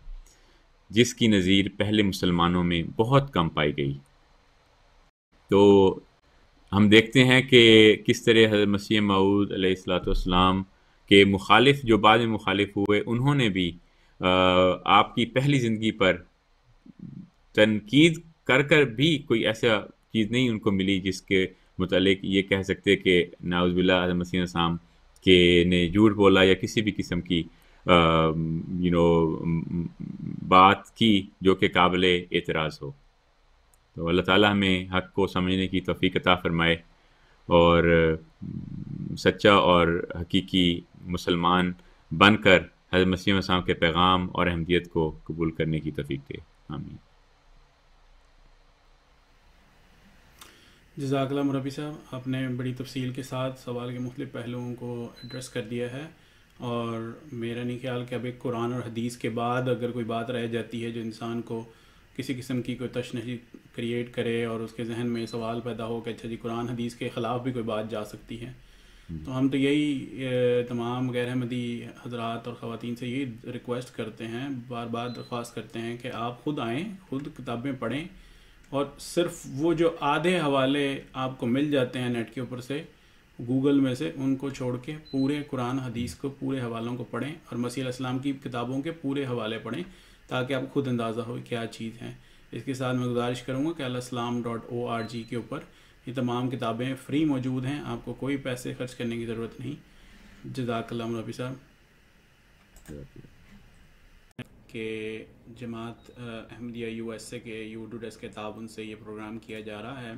E: جس کی نظیر پہلے مسلمانوں میں بہت کم پائی گئی۔ تو ہم دیکھتے ہیں کہ کس طرح حضرت مسیح موعود علیہ الصلوۃ والسلام کے مخالف جو بعد میں مخالف ہوئے، انہوں نے بھی آپ کی پہلی زندگی پر تنقید کر بھی کوئی ایسا چیز نہیں ان کو ملی جس کے متعلق یہ کہہ سکتے کہ نعوذ باللہ حضرت مسیح السلام کے نے جھوٹ بولا یا کسی بھی قسم کی بات کی جو کہ قابل اعتراض ہو۔ تو اللہ تعالیٰ ہمیں حق کو سمجھنے کی توفیق عطا فرمائے اور سچا اور حقیقی مسلمان بن کر حضرت مسیح السلام کے پیغام اور احمدیت کو قبول کرنے کی توفیق دے۔ آمین۔
B: جزاک اللہ مربی صاحب، آپ نے بڑی تفصیل کے ساتھ سوال کے مختلف پہلوؤں کو ایڈریس کر دیا ہے، اور میرا نہیں خیال کہ اب ایک قرآن اور حدیث کے بعد اگر کوئی بات رہ جاتی ہے جو انسان کو کسی قسم کی کوئی تشنجی کریٹ کرے اور اس کے ذہن میں سوال پیدا ہو کہ اچھا جی قرآن حدیث کے خلاف بھی کوئی بات جا سکتی ہے، تو ہم تو یہی تمام غیر احمدی حضرات اور خواتین سے یہی ریکویسٹ کرتے ہیں، بار بار درخواست کرتے ہیں کہ آپ خود آئیں، خود کتابیں پڑھیں، اور صرف وہ جو آدھے حوالے آپ کو مل جاتے ہیں نیٹ کے اوپر سے گوگل میں سے ان کو چھوڑ کے پورے قرآن حدیث کو پورے حوالوں کو پڑھیں اور مسیح علیہ السلام کی کتابوں کے پورے حوالے پڑھیں تاکہ آپ کو خود اندازہ ہو کیا چیز ہے۔ اس کے ساتھ میں گزارش کروں گا کہ الاسلام.org کے اوپر یہ تمام کتابیں فری موجود ہیں، آپ کو کوئی پیسے خرچ کرنے کی ضرورت نہیں۔ جزاک اللہ مولوی صاحب۔ کہ جماعت احمدیہ USA کے UDS کے تعاون سے یہ پروگرام کیا جا رہا ہے،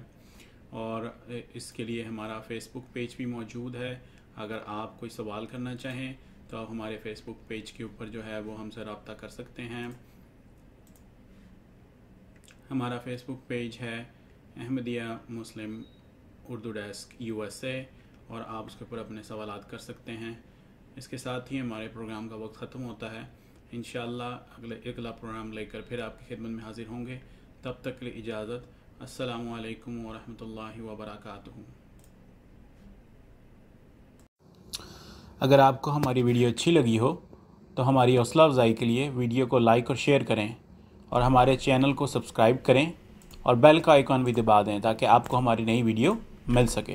B: اور اس کے لیے ہمارا فیس بک پیج بھی موجود ہے۔ اگر آپ کوئی سوال کرنا چاہیں تو آپ ہمارے فیس بک پیج کے اوپر جو ہے وہ ہم سے رابطہ کر سکتے ہیں۔ ہمارا فیس بک پیج ہے احمدیہ مسلم اردو ڈیسک USA، اور آپ اس کے اوپر اپنے سوالات کر سکتے ہیں۔ اس کے ساتھ ہی ہمارے پروگرام کا وقت ختم ہوتا ہے۔ انشاءاللہ اگلا پروگرام لے کر پھر آپ کی خدمت میں حاضر ہوں گے۔ تب تک کے لیے اجازت۔ السلام علیکم ورحمۃ اللہ وبرکاتہ۔ اگر آپ کو ہماری ویڈیو اچھی لگی ہو تو ہماری حوصلہ افزائی کے لیے ویڈیو کو لائک اور شیئر کریں، اور ہمارے چینل کو سبسکرائب کریں اور بیل کا آئیکن بھی دبا دیں تاکہ آپ کو ہماری نئی ویڈیو مل سکے۔